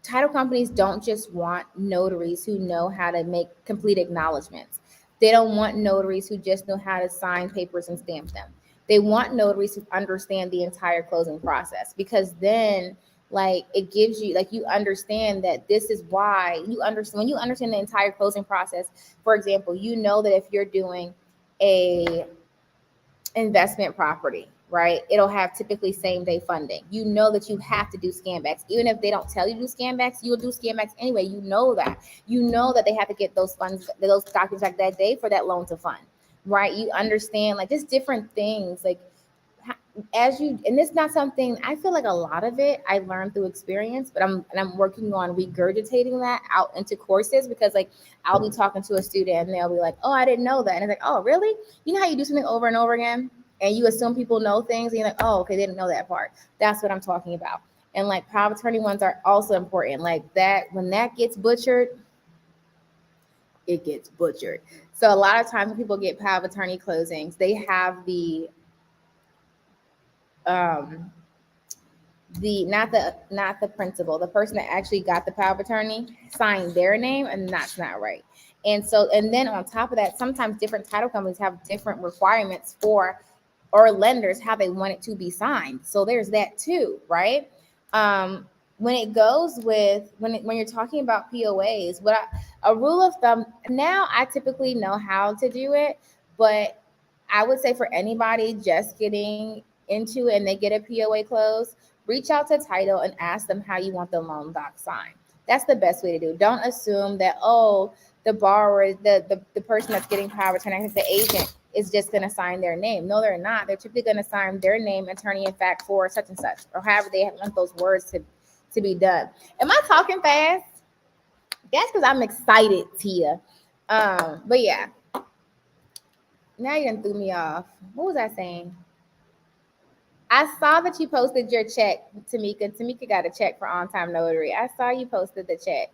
title companies don't just want notaries who know how to make complete acknowledgments. They don't want notaries who just know how to sign papers and stamp them. They want notaries who understand the entire closing process, because then like it gives you, like you understand that this is why you understand. When you understand the entire closing process, for example, you know that if you're doing a investment property, right? It'll have typically same day funding. You know that you have to do scanbacks. Even if they don't tell you to do scanbacks, you will do scanbacks anyway. You know that. You know that they have to get those funds, those documents back that day for that loan to fund, right? You understand like just different things. Like as you, and it's not something, I feel like a lot of it I learned through experience, but I'm working on regurgitating that out into courses, because like I'll be talking to a student and they'll be like, oh, I didn't know that. And it's like, oh, really? You know how you do something over and over again and you assume people know things and you're like, oh, okay, they didn't know that part. That's what I'm talking about. And like power of attorney ones are also important. Like that, when that gets butchered, it gets butchered. So a lot of times when people get power of attorney closings, they have the not the principal, the person that actually got the power of attorney signed their name, and that's not right. And so, and then on top of that, sometimes different title companies have different requirements for, or lenders, how they want it to be signed. So there's that too, right? When it goes with, when you're talking about POAs, a rule of thumb, now I typically know how to do it, but I would say for anybody just getting into it and they get a POA closed, reach out to title and ask them how you want the loan doc signed. That's the best way to do it. Don't assume that, oh, the borrower, the person that's getting power of attorney, the agent, is just going to sign their name. No, they're not. They're typically going to sign their name, attorney in fact, for such and such, or however they want those words to be done. Am I talking fast? That's because I'm excited, Tia. But yeah. Now you done threw me off. What was I saying? I saw that you posted your check, Tamika. Tamika got a check for On Time Notary. I saw you posted the check.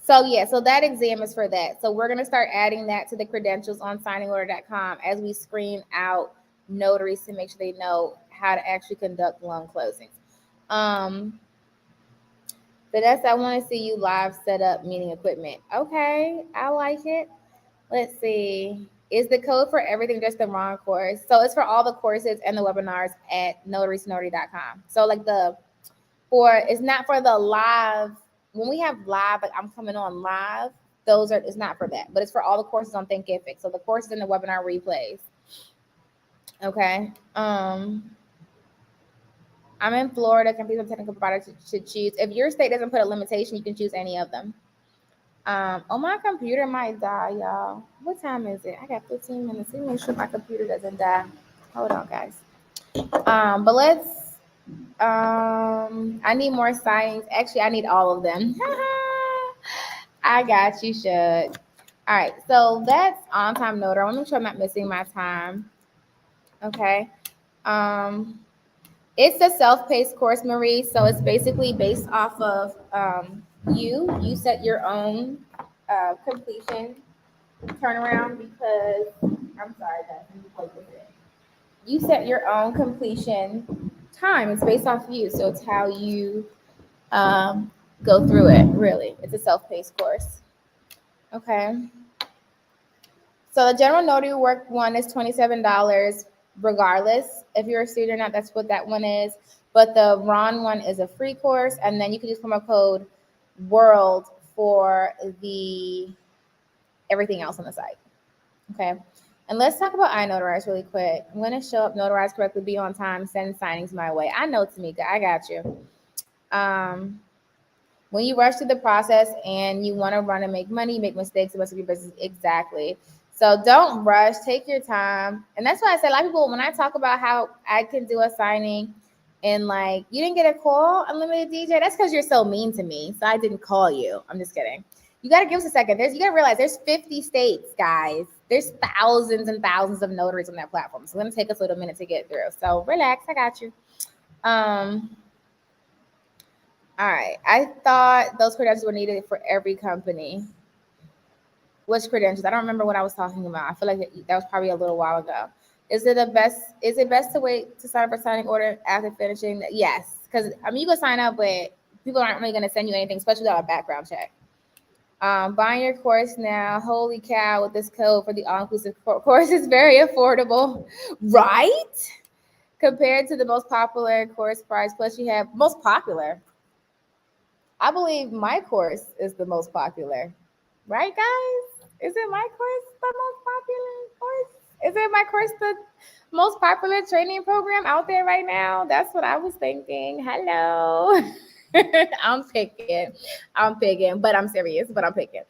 So yeah, so that exam is for that. So we're gonna start adding that to the credentials on signinglawyer.com as we screen out notaries to make sure they know how to actually conduct loan closings. Vanessa, I want to see you live set up meeting equipment. Okay, I like it. Let's see. Is the code for everything just the wrong course? So it's for all the courses and the webinars at Notary2Notary.com. So like it's not for the live. When we have live, like I'm coming on live, it's not for that, but it's for all the courses on Thinkific. So the courses and the webinar replays. Okay. I'm in Florida. Compete on technical products to choose. If your state doesn't put a limitation, you can choose any of them. My computer might die, y'all. What time is it? I got 15 minutes. Let me make sure my computer doesn't die. Hold on, guys. But let's. I need more signings. Actually, I need all of them. I got you, Shug. All right, so that's On Time Notary. I want to make sure I'm not missing my time. Okay. It's a self-paced course, Marie. So it's basically based off of you set your own completion turnaround because I'm sorry, guys. Let me plug this in. You set your own completion time. It's based off you, so it's how you go through it. Really, it's a self-paced course. Okay. So the general notary work one is $27, regardless if you're a student or not. That's what that one is. But the Ron one is a free course, and then you can use promo code WORLD for the everything else on the site. Okay. And let's talk about iNotarize really quick. I'm going to show up, notarize correctly, be on time, send signings my way. I know, Tamika, I got you. When you rush through the process and you want to run and make money, you make mistakes, the rest of your business. Exactly. So don't rush, take your time. And that's why I said a lot of people, when I talk about how I can do a signing and like, you didn't get a call, Unlimited DJ, that's because you're so mean to me. So I didn't call you. I'm just kidding. You got to give us a second. You got to realize there's 50 states, guys. There's thousands and thousands of notaries on that platform. So it's going to take us a little minute to get through. So relax. I got you. All right. I thought those credentials were needed for every company. Which credentials? I don't remember what I was talking about. I feel like that was probably a little while ago. Is it best to wait to sign up for signing order after finishing? Yes. Because you can sign up, but people aren't really going to send you anything, especially without a background check. Buying your course now. Holy cow, with this code for the all-inclusive course is very affordable, right? Compared to the most popular course price. Plus you have most popular. I believe my course is the most popular. Right, guys? Is it my course the most popular course? Is it my course the most popular training program out there right now? That's what I was thinking. Hello. I'm picking, but I'm serious, but I'm picking.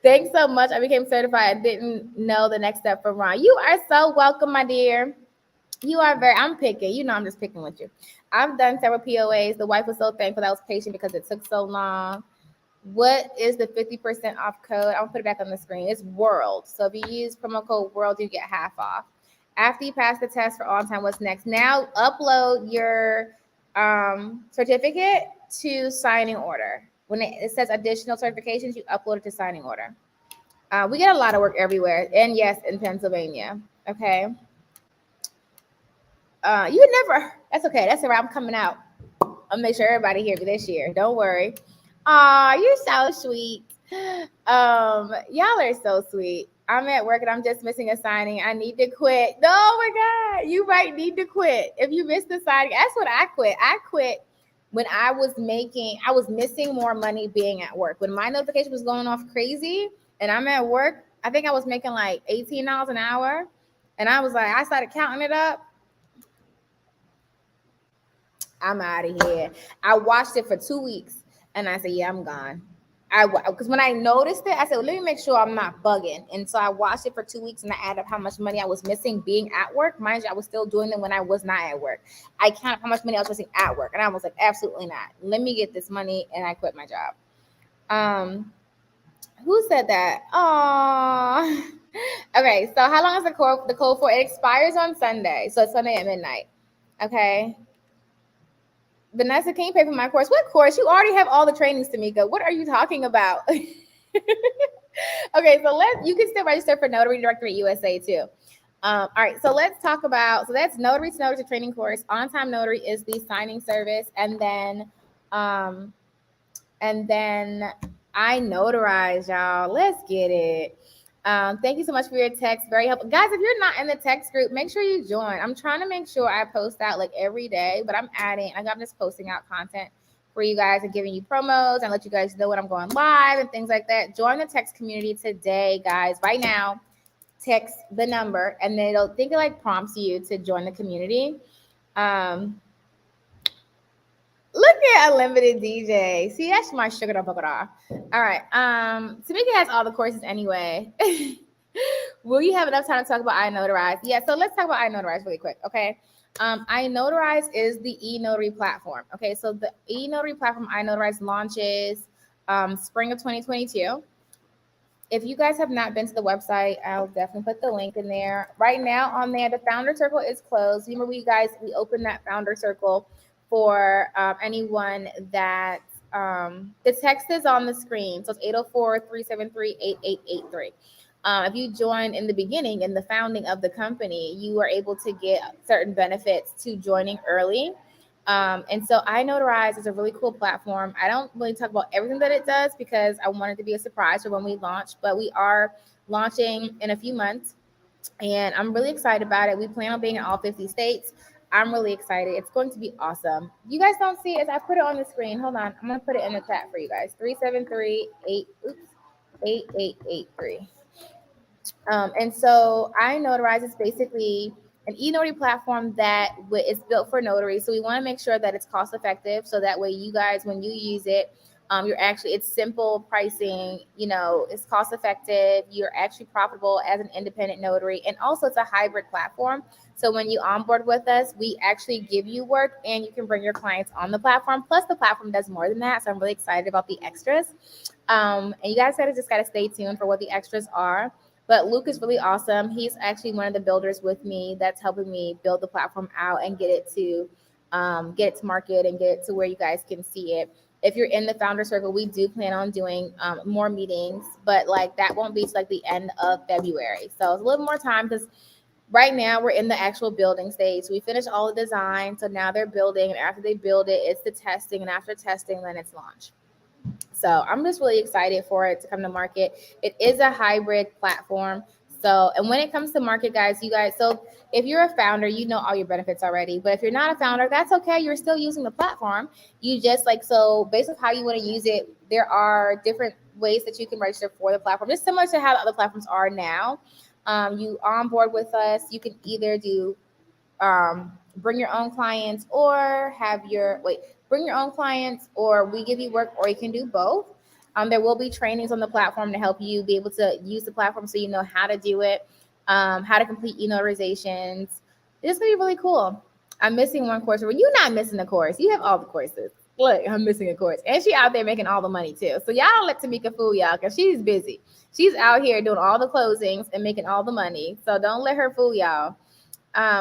Thanks so much. I became certified. I didn't know the next step for Ron. You are so welcome, my dear. You are I'm picking. I'm just picking with you. I've done several POAs. The wife was so thankful that I was patient because it took so long. What is the 50% off code? I'll put it back on the screen. It's WORLD. So if you use promo code WORLD, you get half off. After you pass the test for on time, what's next? Now upload your certificate to signing order. When it says additional certifications, you upload it to signing order. We get a lot of work everywhere. And yes, in Pennsylvania. Okay. That's okay. That's all right. I'm coming out. I'll make sure everybody hears me this year. Don't worry. Aw, you're so sweet. Y'all are so sweet. I'm at work and I'm just missing a signing. I need to quit. Oh my God. You might need to quit. If you missed the signing, that's what I quit. I quit when I was missing more money being at work. When my notification was going off crazy and I'm at work, I think I was making like $18 an hour. And I started counting it up. I'm out of here. I watched it for 2 weeks and I said, yeah, I'm gone. Because when I noticed it, I said, well, let me make sure I'm not bugging. And so I watched it for 2 weeks and I added up how much money I was missing being at work. Mind you, I was still doing them when I was not at work. I counted how much money I was missing at work. And I was like, absolutely not. Let me get this money. And I quit my job. Who said that? Oh, okay. So how long is the code for? It expires on Sunday. So it's Sunday at midnight. Okay. Vanessa, can you pay for my course? What course? You already have all the trainings, Tamika. What are you talking about? Okay, so you can still register for Notary Directory USA too. All right, so let's talk about, so that's Notary2Notary training course. On Time Notary is the signing service, and then iNotarize, y'all. Let's get it. Thank you so much for your text. Very helpful. Guys, if you're not in the text group, make sure you join. I'm trying to make sure I post out like every day, but I'm just posting out content for you guys and giving you promos and let you guys know when I'm going live and things like that. Join the text community today, guys. Right now, text the number and then it'll think it like prompts you to join the community. Look at Unlimited DJ. See, that's my sugar da blah. All right. Tamika has all the courses anyway. Will you have enough time to talk about iNotarize? Yeah, so let's talk about iNotarize really quick, okay? iNotarize is the e-notary platform. Okay, so the e-notary platform iNotarize launches spring of 2022. If you guys have not been to the website, I'll definitely put the link in there. Right now on there, the founder circle is closed. Remember, we opened that founder circle for anyone that the text is on the screen. So it's 804-373-8883. If you join in the beginning, in the founding of the company, you are able to get certain benefits to joining early. And so iNotarize is a really cool platform. I don't really talk about everything that it does because I want it to be a surprise for when we launch, but we are launching in a few months and I'm really excited about it. We plan on being in all 50 states. I'm really excited. It's going to be awesome. You guys don't see it. I put it on the screen. Hold on. I'm going to put it in the chat for you guys. 373-8883. And so iNotarize is basically an e-notary platform that is built for notaries. So we want to make sure that it's cost effective. So that way you guys, when you use it, it's simple pricing, it's cost effective. You're actually profitable as an independent notary. And also it's a hybrid platform. So when you onboard with us, we actually give you work and you can bring your clients on the platform. Plus the platform does more than that. So I'm really excited about the extras. And you guys just got to stay tuned for what the extras are. But Luke is really awesome. He's actually one of the builders with me that's helping me build the platform out and get it to market and get it to where you guys can see it. If you're in the founder circle, we do plan on doing more meetings, but like that won't be like the end of February. So it's a little more time because right now we're in the actual building stage. We finished all the design. So now they're building. And after they build it, it's the testing. And after testing, then it's launch. So I'm just really excited for it to come to market. It is a hybrid platform. So, and when it comes to market, so if you're a founder, you know all your benefits already. But if you're not a founder, that's okay. You're still using the platform. You just so based on how you want to use it, there are different ways that you can register for the platform. Just similar to how the other platforms are now. You onboard with us. You can either do bring your own clients or bring your own clients, or we give you work, or you can do both. There will be trainings on the platform to help you be able to use the platform so you know how to do it, how to complete e-notarizations. It's going to be really cool. I'm missing one course. Well, you're not missing a course. You have all the courses. Look, I'm missing a course. And she out there making all the money too. So y'all don't let Tamika fool y'all because she's busy. She's out here doing all the closings and making all the money. So don't let her fool y'all.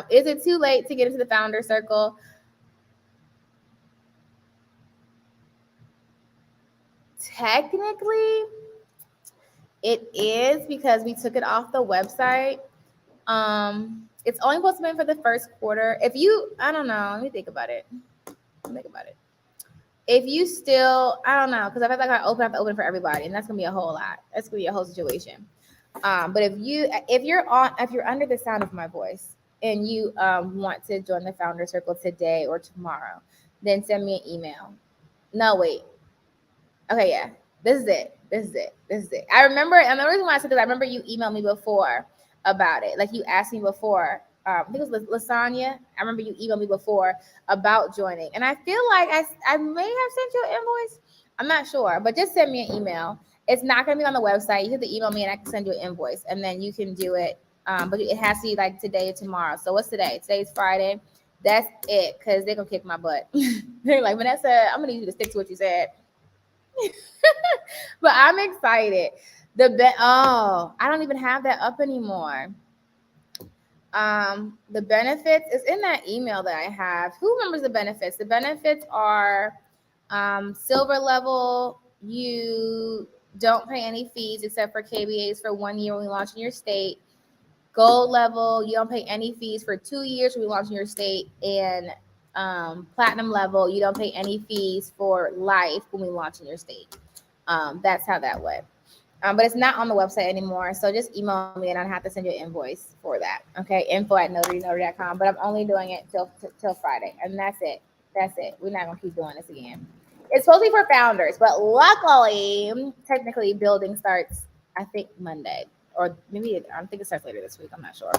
Is it too late to get into the founder circle? Technically, it is because we took it off the website. It's only supposed to be for the first quarter. I don't know. Let me think about it. If you still, I don't know, because I feel like I have to open for everybody, and that's gonna be a whole lot. That's gonna be a whole situation. But if you're under the sound of my voice and you want to join the founder circle today or tomorrow, then send me an email. No, wait. Okay, yeah. This is it. I remember, and the reason why I said this, I remember you emailed me before about it. Like you asked me before. I think it was Lasagna. I remember you emailed me before about joining. And I feel like I may have sent you an invoice. I'm not sure, but just send me an email. It's not going to be on the website. You have to email me and I can send you an invoice and then you can do it. But it has to be like today or tomorrow. So what's today? Today's Friday. That's it, because they're going to kick my butt. They're like, Vanessa, I'm going to need you to stick to what you said. But I'm excited. I don't even have that up anymore. The benefits is in that email that I have. Who remembers the benefits? The benefits are silver level. You don't pay any fees except for KBAs for 1 year when we launch in your state. Gold level, you don't pay any fees for 2 years when we launch in your state. And platinum level, you don't pay any fees for life when we launch in your state. That's how that went. But it's not on the website anymore. So just email me and I'll have to send you an invoice for that. Okay, info@notary2notary.com. But I'm only doing it till Friday, and that's it. That's it. We're not gonna keep doing this again. It's supposed to be for founders, but luckily, technically, building starts I think Monday, or maybe I think it starts later this week. I'm not sure.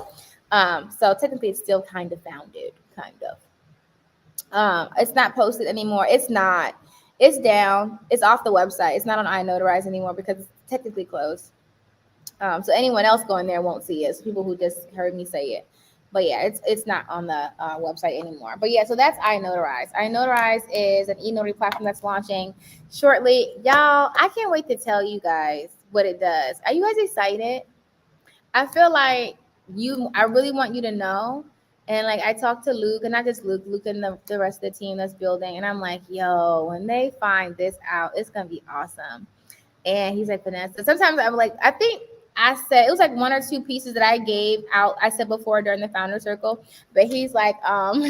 So technically, it's still kind of founded, kind of. It's not posted anymore. It's not. It's down. It's off the website. It's not on iNotarize anymore because it's technically closed. So anyone else going there won't see it. It's people who just heard me say it. But yeah, it's not on the website anymore. But yeah, so that's iNotarize. iNotarize is an e-notary platform that's launching shortly. Y'all, I can't wait to tell you guys what it does. Are you guys excited? I feel like I really want you to know. And like I talked to Luke, and not just Luke and the rest of the team that's building. And I'm like, yo, when they find this out, it's gonna be awesome. And he's like, Vanessa. Sometimes I'm like, I think I said it was like one or two pieces that I gave out. I said before during the founder circle, but he's like, all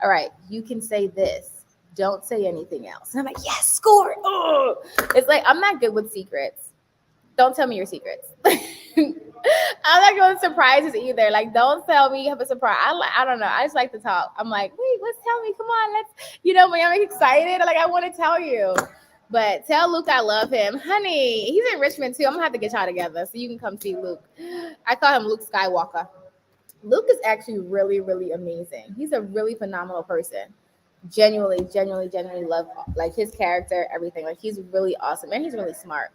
right, you can say this. Don't say anything else. And I'm like, yes, score. Oh. It's like I'm not good with secrets. Don't tell me your secrets. I'm not going to surprises either. Like, don't tell me you have a surprise. I don't know. I just like to talk. I'm like, wait, let's tell me. Come on, when I'm excited. Like, I want to tell you. But tell Luke I love him. Honey, he's in Richmond too. I'm going to have to get y'all together so you can come see Luke. I call him Luke Skywalker. Luke is actually really, really amazing. He's a really phenomenal person. Genuinely love like his character, everything. Like, he's really awesome. And he's really smart.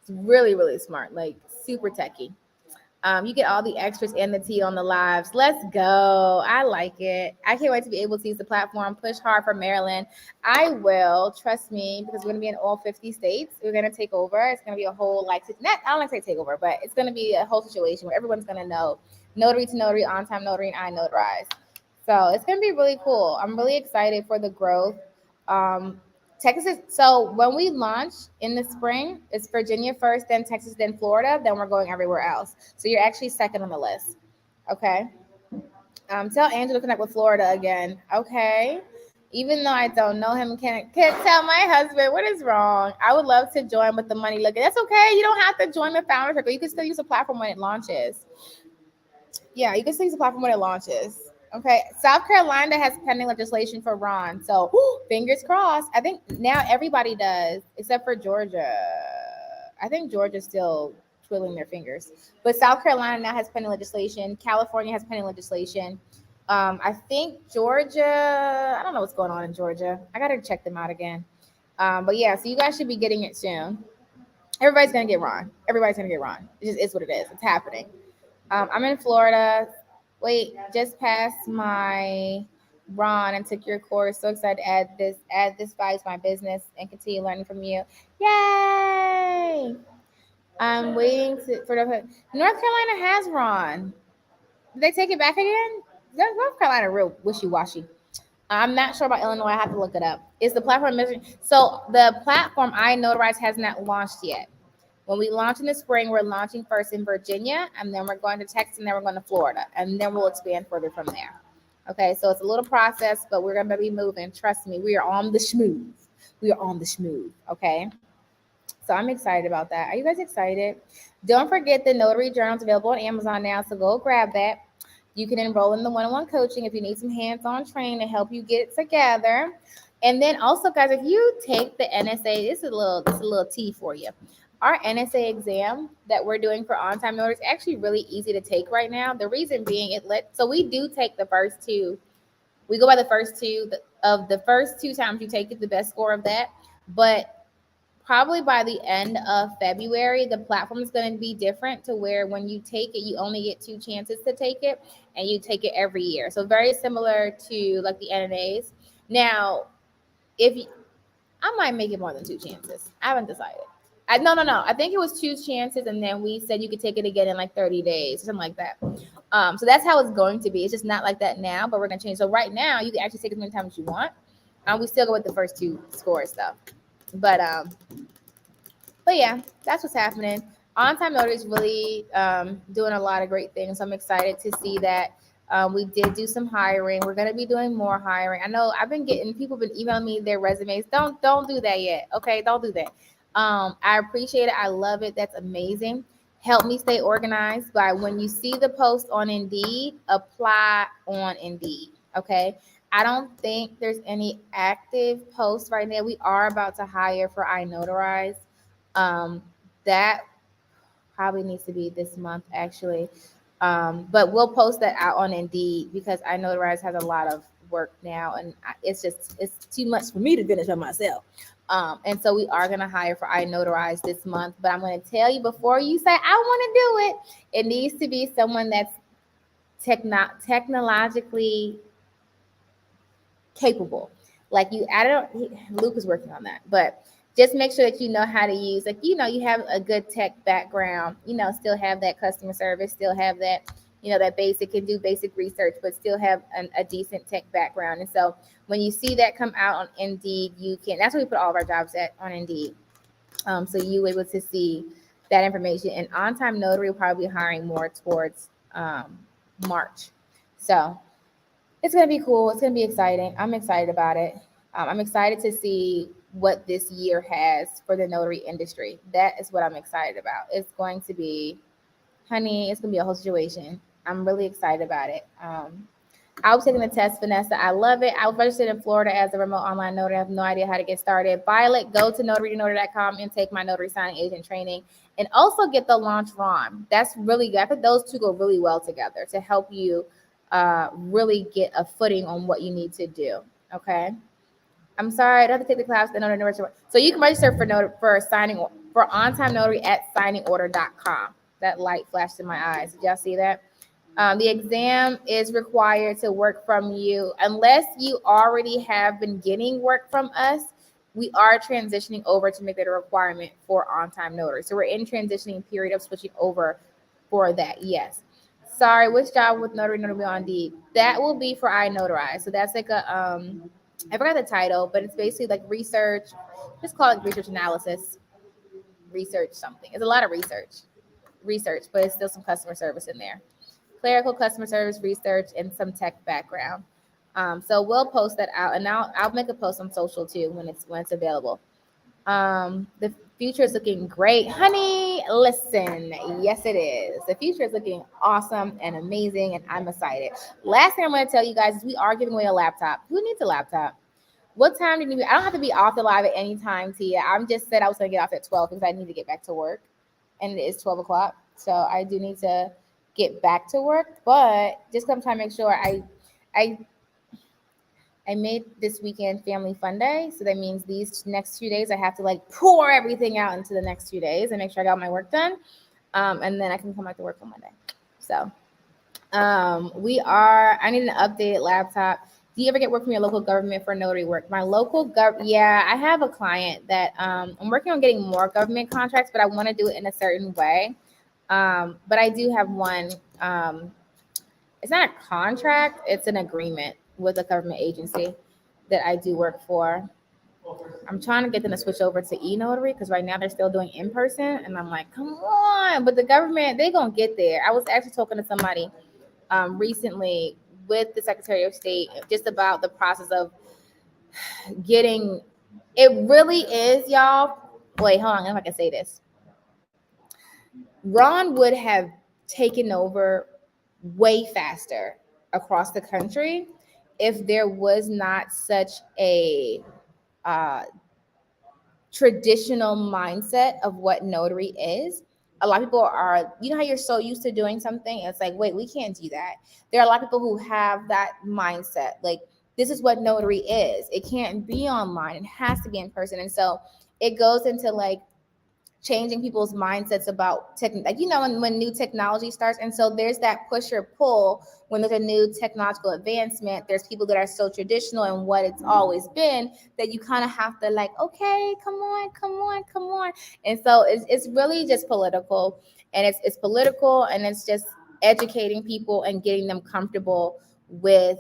He's really, really smart. Like, super techie. You get all the extras and the tea on the lives. Let's go. I like it. I can't wait to be able to use the platform. Push hard for Maryland. I will. Trust me, because we're going to be in all 50 states. We're going to take over. It's going to be a whole, I don't like to say take over, but it's going to be a whole situation where everyone's going to know Notary to Notary, On Time Notary, and iNotarize. So it's going to be really cool. I'm really excited for the growth. Texas. So when we launch in the spring, it's Virginia first, then Texas, then Florida. Then we're going everywhere else. So you're actually second on the list. Okay. Tell Angela to connect with Florida again. Okay. Even though I don't know him, can't tell my husband what is wrong. I would love to join with the money. Look, that's okay. You don't have to join the founder circle. You can still use the platform when it launches. Yeah, you can still use the platform when it launches. Okay, South Carolina has pending legislation for Ron. So fingers crossed. I think now everybody does, except for Georgia. I think Georgia's still twiddling their fingers. But South Carolina now has pending legislation. California has pending legislation. I think Georgia, I don't know what's going on in Georgia. I got to check them out again. But yeah, so you guys should be getting it soon. Everybody's going to get Ron. Everybody's going to get Ron. It just is what it is. It's happening. I'm in Florida. Wait, just passed my Ron and took your course. So excited to add this value to my business and continue learning from you. Yay! I'm waiting for North Carolina has Ron. Did they take it back again? North Carolina real wishy-washy. I'm not sure about Illinois. I have to look it up. Is the platform so the platform iNotarize has not launched yet. When we launch in the spring, we're launching first in Virginia, and then we're going to Texas, and then we're going to Florida, and then we'll expand further from there. Okay, so it's a little process, but we're going to be moving. Trust me, we are on the schmooth. We are on the schmooth, okay? So I'm excited about that. Are you guys excited? Don't forget the Notary Journal is available on Amazon now, so go grab that. You can enroll in the one-on-one coaching if you need some hands-on training to help you get it together. And then also, guys, if you take the NSA, this is a little tea for you. Our NSA exam that we're doing for On Time Notary is actually really easy to take right now. The reason being so we do take the first two. We go by the first two of the first two times you take it, the best score of that. But probably by the end of February, the platform is going to be different to where when you take it, you only get 2 chances to take it, and you take it every year. So very similar to like the NNAs. Now, I might make it more than 2 chances. I haven't decided. No. I think it was 2 chances, and then we said you could take it again in like 30 days or something like that. So that's how it's going to be. It's just not like that now, but we're going to change. So right now, you can actually take as many times as you want. We still go with the first 2 scores, though. But yeah, that's what's happening. On Time Notary is really doing a lot of great things. I'm excited to see that. We did do some hiring. We're going to be doing more hiring. I know I've been getting people been emailing me their resumes. Don't do that yet. Okay, don't do that. I appreciate it. I love it. That's amazing. Help me stay organized by when you see the post on Indeed, apply on Indeed. Okay. I don't think there's any active posts right now. We are about to hire for iNotarize. That probably needs to be this month actually. But we'll post that out on Indeed because iNotarize has a lot of work now, and it's too much for me to finish by myself. And so we are going to hire for iNotarize this month. But I'm going to tell you before you say I want to do it, it needs to be someone that's technologically capable. Like you added, Luke is working on that, but just make sure that you know how to use, like, you have a good tech background, still have that customer service, still have that, that basic, can do basic research, but still have a decent tech background. And so when you see that come out on Indeed, that's where we put all of our jobs at, on Indeed. So you able to see that information. And On Time Notary will probably be hiring more towards March. So it's going to be cool. It's going to be exciting. I'm excited about it. I'm excited to see what this year has for the notary industry. That is what I'm excited about. It's going to be, honey, it's going to be a whole situation. I'm really excited about it. I was taking the test, Vanessa. I love it. I was registered in Florida as a remote online notary. I have no idea how to get started. Violet, go to Notary2Notary.com and take my notary signing agent training, and also get the launch ROM. That's really good. I think those two go really well together to help you really get a footing on what you need to do. Okay. I'm sorry, I don't have to take the class. So you can register for On Time Notary at signingorder.com. That light flashed in my eyes. Did y'all see that? The exam is required to work from you. Unless you already have been getting work from us, we are transitioning over to make that a requirement for On Time Notary. So we're in transitioning period of switching over for that. Yes. Sorry, which job with Notary on Deed? That will be for iNotarize. So that's like I forgot the title, but it's basically like research. Just call it research analysis, research something. It's a lot of research, but it's still some customer service in there. Clerical customer service, research, and some tech background. So we'll post that out, and I'll make a post on social too when it's available. The future is looking great, honey. Listen, yes, it is. The future is looking awesome and amazing, and I'm excited. Last thing I'm going to tell you guys is we are giving away a laptop. Who needs a laptop? What time do you need? I don't have to be off the live at any time, Tia. I'm just said I was going to get off at 12 because I need to get back to work, and it is 12 o'clock, so I do need to get back to work. But just come try to make sure I made this weekend family fun day. So that means these next 2 days, I have to like pour everything out into the next 2 days and make sure I got my work done. And then I can come back to work on Monday. So I need an updated laptop. Do you ever get work from your local government for notary work? My local yeah, I have a client that I'm working on getting more government contracts, but I want to do it in a certain way. But I do have one. It's not a contract, it's an agreement with a government agency that I do work for. I'm trying to get them to switch over to eNotary because right now they're still doing in person, and I'm like, come on! But the government, they gonna get there. I was actually talking to somebody recently with the Secretary of State just about the process of getting. It really is, y'all. Wait, hold on. If I can say this, Ron would have taken over way faster across the country if there was not such a traditional mindset of what notary is. A lot of people are, how you're so used to doing something, it's like, wait, we can't do that. There are a lot of people who have that mindset, like, this is what notary is. It can't be online. It has to be in person. And so it goes into like changing people's mindsets about tech, like, when new technology starts. And so there's that push or pull when there's a new technological advancement. There's people that are so traditional and what it's always been that you kind of have to like, okay, come on. And so it's really just political, and it's political, and it's just educating people and getting them comfortable with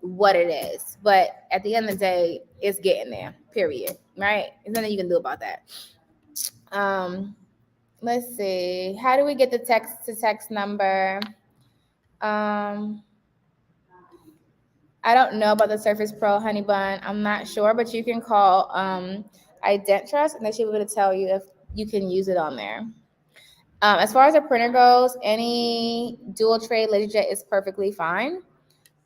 what it is. But at the end of the day, it's getting there, period. Right? There's nothing you can do about that. Let's see. How do we get the text to text number? I don't know about the Surface Pro, honey bun. I'm not sure, but you can call IdenTrust, and they should be able to tell you if you can use it on there. As far as a printer goes, any dual trade LaserJet is perfectly fine.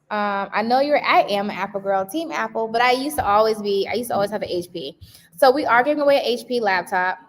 I know I am an Apple girl, Team Apple, but I used to always have an HP. So we are giving away an HP laptop.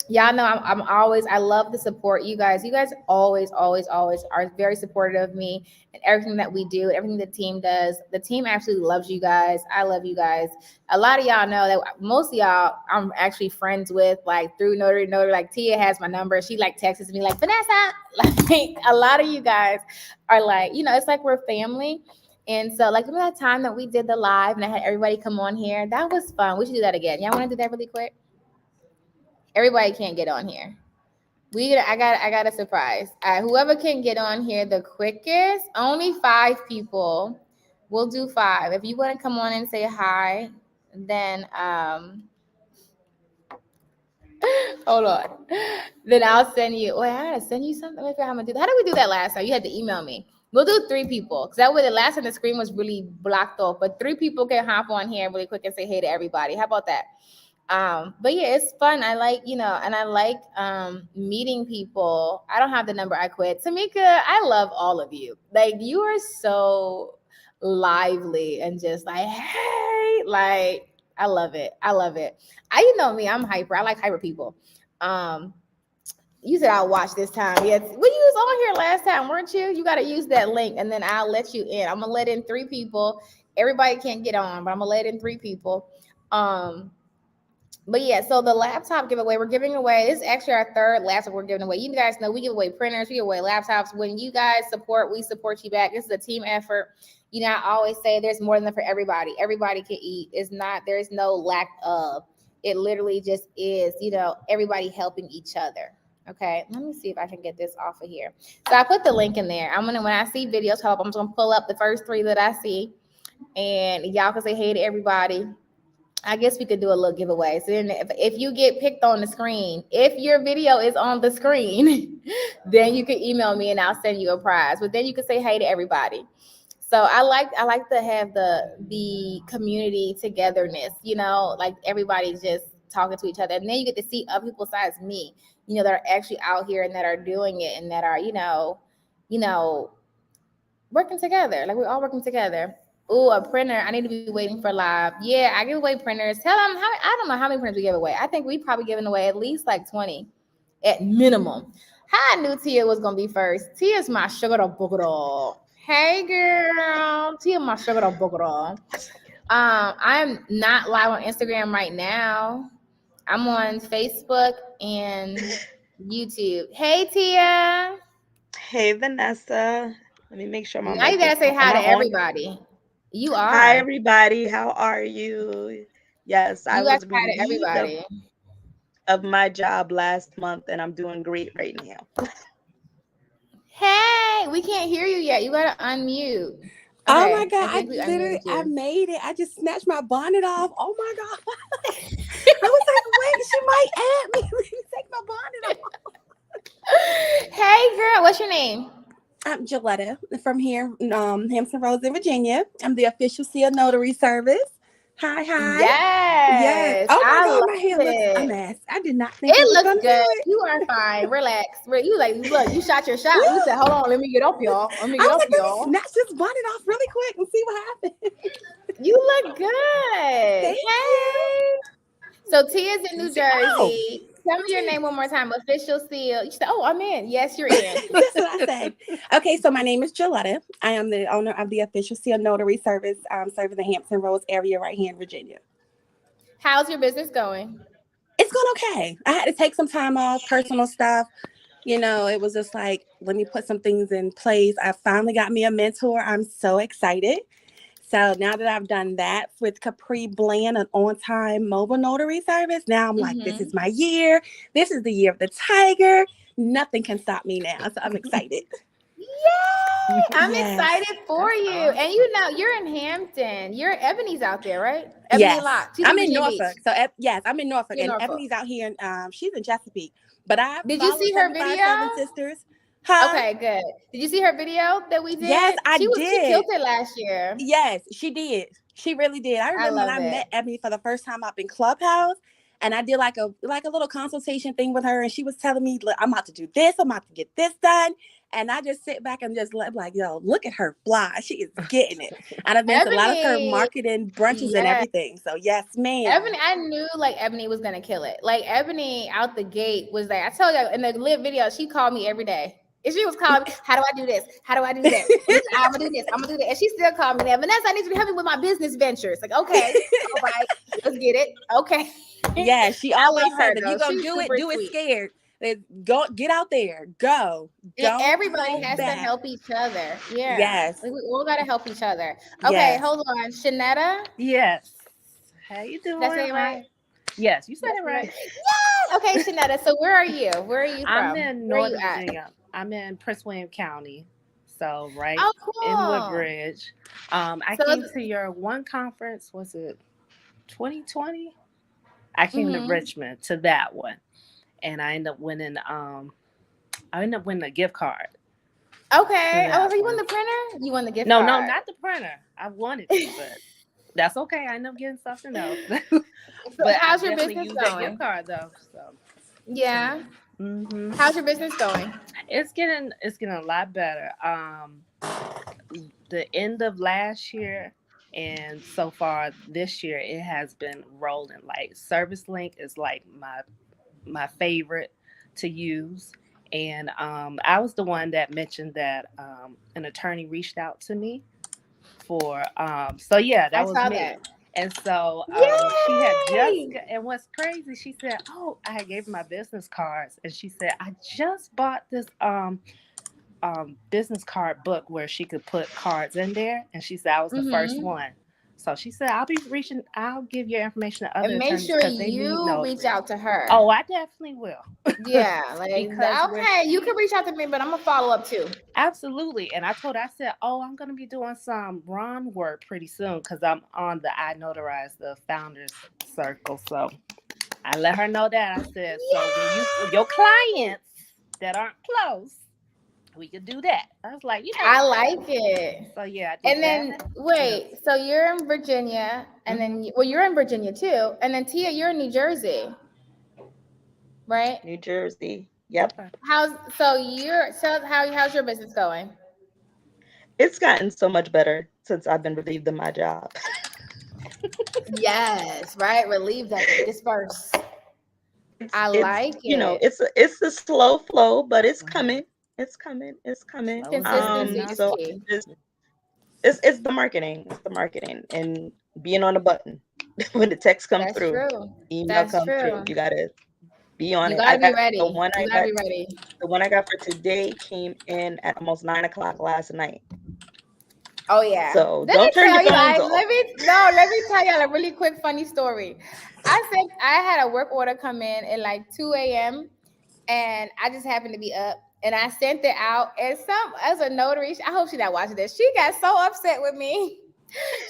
Y'all know I love to support you guys. You guys always are very supportive of me and everything that we do, everything the team does. The team absolutely loves you guys. I love you guys. A lot of y'all know that most of y'all I'm actually friends with, like through Notary. Like Tia has my number. She like texts me like, Vanessa. Like a lot of you guys are like, it's like we're family. And so like remember that time that we did the live and I had everybody come on here? That was fun. We should do that again. Y'all want to do that really quick? Everybody can't get on here. I got a surprise. Whoever can get on here the quickest, only 5 people. We'll do 5. If you want to come on and say hi, then hold on. Then I'll send you. Wait, I gotta send you something. Let me figure out how I'm gonna do that. How did we do that last time? You had to email me. We'll do 3 people because that way the last time the screen was really blocked off. But 3 people can hop on here really quick and say hey to everybody. How about that? But yeah, it's fun. I like, and I like meeting people. I don't have the number. I quit. Tamika, I love all of you. Like you are so lively and just like, hey, like I love it. You know me, I'm hyper. I like hyper people. You said I'll watch this time. Yes, well, you was on here last time, weren't you? You got to use that link, and then I'll let you in. I'm gonna let in 3 people. Everybody can't get on, but I'm gonna let in 3 people. But yeah, so the laptop giveaway, we're giving away, this is actually our 3rd laptop we're giving away. You guys know we give away printers, we give away laptops. When you guys support, we support you back. This is a team effort. I always say there's more than enough for everybody. Everybody can eat. There's no lack of. It literally just is, everybody helping each other. Okay, let me see if I can get this off of here. So I put the link in there. When I see videos help, I'm just gonna pull up the first 3 that I see. And y'all can say hey to everybody. I guess we could do a little giveaway. So then if you get picked on the screen, if your video is on the screen, then you can email me and I'll send you a prize. But then you can say hey to everybody. So I like to have the community togetherness, like everybody's just talking to each other. And then you get to see other people besides me, that are actually out here and that are doing it and that are, working together. Like we're all working together. Oh, a printer. I need to be waiting for live. Yeah, I give away printers. Tell them I don't know how many printers we give away. I think we probably giving away at least like 20 at minimum. How I knew Tia was gonna be first. Tia's my sugar booger. Hey girl. Tia my sugar booger. I'm not live on Instagram right now. I'm on Facebook and YouTube. Hey Tia. Hey Vanessa. Let me make sure my Now you mic gotta is say on. hi Am to I on? everybody. You Hi are. everybody. How are you? Yes, I You got was to hi to relieved everybody. of my job last month and I'm doing great right now. Hey, we can't hear you yet. You gotta unmute. Oh my Okay, I God, think we unmuted I you. made it. I just snatched my bonnet off. Oh my God. I was like, wait, she might add me. Let me take my bonnet off. Hey girl, what's your name? I'm Joletta from here, Hampton Roads in Virginia. I'm the official seal notary service. Hi. Yes. Yes, Oh my I God, love my hair looks a it. mess. I did not think it It was looks gonna good. do it. You are fine. Relax. You like, look, you shot your shot. You said, Woo! hold on, let me get up, y'all. Let me I get was up, like, let me y'all. snatch this bonnet off really quick and see what happens. You look good. Thank you. Hey. So Tia's in New Let's see. Oh, Jersey. Tell me your name one more time. Official seal. You said, oh, I'm in. Yes, you're in. that's what I said. Okay, so my name is Joletta. I am the owner of the official seal notary service, serving the Hampton Roads area right here in Virginia. How's your business going? It's going okay. I had to take some time off, personal stuff. It was just like, let me put some things in place. I finally got me a mentor. I'm so excited. So now that I've done that with Capri Blend, an on-time mobile notary service, now I'm like, this is my year. This is the year of the tiger. Nothing can stop me now. So I'm excited. Yay! I'm Yes. excited for you. Awesome. And you're in Hampton. Ebony's out there, right? Ebony Yes. Locke. She's in I'm in Virginia Beach. Norfolk. So yes, I'm in Norfolk. You're in And Norfolk. Ebony's out here. And she's in Chesapeake. But I Did you follow see her video? 757 Sisters. Huh? Okay, good. Did you see her video that we did? Yes, I She did. killed it last year. Yes, she did. She really did. I I remember when love I it. met Ebony for the first time up in Clubhouse. And I did like a little consultation thing with her, and she was telling me, look, I'm about to do this, I'm about to get this done. And I just sit back and just like, yo, look at her fly. She is getting it. And I've been to a lot of her marketing brunches and everything. So yes, ma'am. Ebony, I knew like Ebony was gonna kill it. Like Ebony out the gate was like, I told you in the lit video, she called me every day. And she was calling me, how do I do this? How do I do that? I'm gonna do this. I'm gonna do that. And she still called me there. Vanessa, I need you to help me with my business ventures. Like, okay, all right, let's get it. Okay. Yeah, she always said, if though. you're gonna do it scared. Go get out there. Go. Everybody has to help each other. Yeah. Yes. Like, we all gotta help each other. Okay, yes. Hold on. Shanetta? Yes. How you doing? Did I say it right? Yes, you said it right. Yes. Okay, Shanetta. So where are you? Where are you from? I'm in Northern Virginia. I'm in Prince William County. So in Woodbridge. I came to your one conference, was it 2020? I came to Richmond to that one. And I ended up winning a gift card. Okay. Oh, so you won the printer? You won the gift card? No, not the printer. I wanted to, but that's okay. I ended up getting something else. But how's your business going? That gift card though. So. Yeah. Mm-hmm. How's your business going? It's getting a lot better. The end of last year and so far this year, it has been rolling. Like Service Link is like my favorite to use. And I was the one that mentioned that an attorney reached out to me for so yeah, that was me. That. And so she had just, and what's crazy, she said, oh, I gave her my business cards, and she said, I just bought this business card book where she could put cards in there, and she said I was the first one. So she said, I'll give your information to other attorneys. And make sure you reach out to her. Oh, I definitely will. Yeah. Like, okay, you can reach out to me, but I'm going to follow up too. Absolutely. And I said, I'm going to be doing some Ron work pretty soon because I'm on the iNotarize, the founders circle. So I let her know that. I said, so when your clients that aren't close, we could do that. I was like, I like it. So yeah. And then wait, so you're in Virginia, and then you're in Virginia too, and then Tia, you're in New Jersey, right? New Jersey. Yep. How's your business going? It's gotten so much better since I've been relieved of my job. Yes, right. Relieved of it. Disperse. I like it. You know, it's a slow flow, but it's coming. It's coming. Consistency so it's the marketing. It's the marketing and being on the button when the text comes through. True. Email comes through. You gotta be on it. You gotta be ready. The one I got for today came in at almost 9:00 last night. Oh yeah. So don't turn your phones off. Let me tell y'all a really quick funny story. I had a work order come in at like 2 a.m. and I just happened to be up. And I sent it out, and as a notary, I hope she's not watching this. She got so upset with me.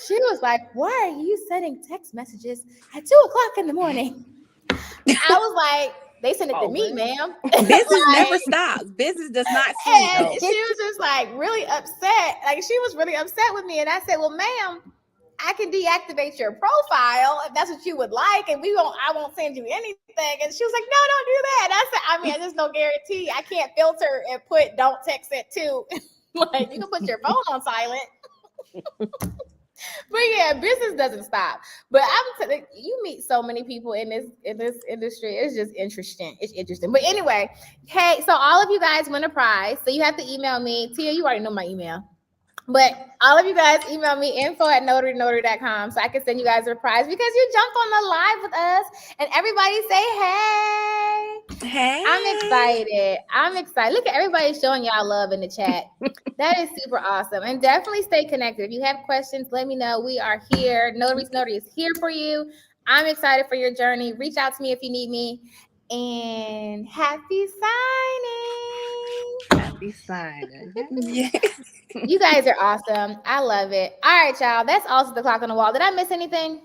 She was like, "Why are you sending text messages at 2:00 in the morning?" I was like, "They sent it to me, ma'am." Business never stops. Business does not sleep. And she was just like really upset. Like she was really upset with me, and I said, "Well, ma'am, I can deactivate your profile if that's what you would like, and I won't send you anything." And she was like, "No, don't do that." And I said, there's no guarantee. I can't filter and put don't text at 2. Like you can put your phone on silent. But yeah, business doesn't stop. But you meet so many people in this industry. It's just interesting. It's interesting. But anyway, hey, so all of you guys win a prize. So you have to email me. Tia, you already know my email. But all of you guys email me info@notary2notary.com so I can send you guys a prize because you jumped on the live with us. And everybody say hey. Hey. I'm excited. Look at everybody showing y'all love in the chat. That is super awesome. And definitely stay connected. If you have questions, let me know. We are here. Notary is here for you. I'm excited for your journey. Reach out to me if you need me. And happy signing. Happy signing. Yes. You guys are awesome. I love it. All right, y'all. That's also the clock on the wall. Did I miss anything?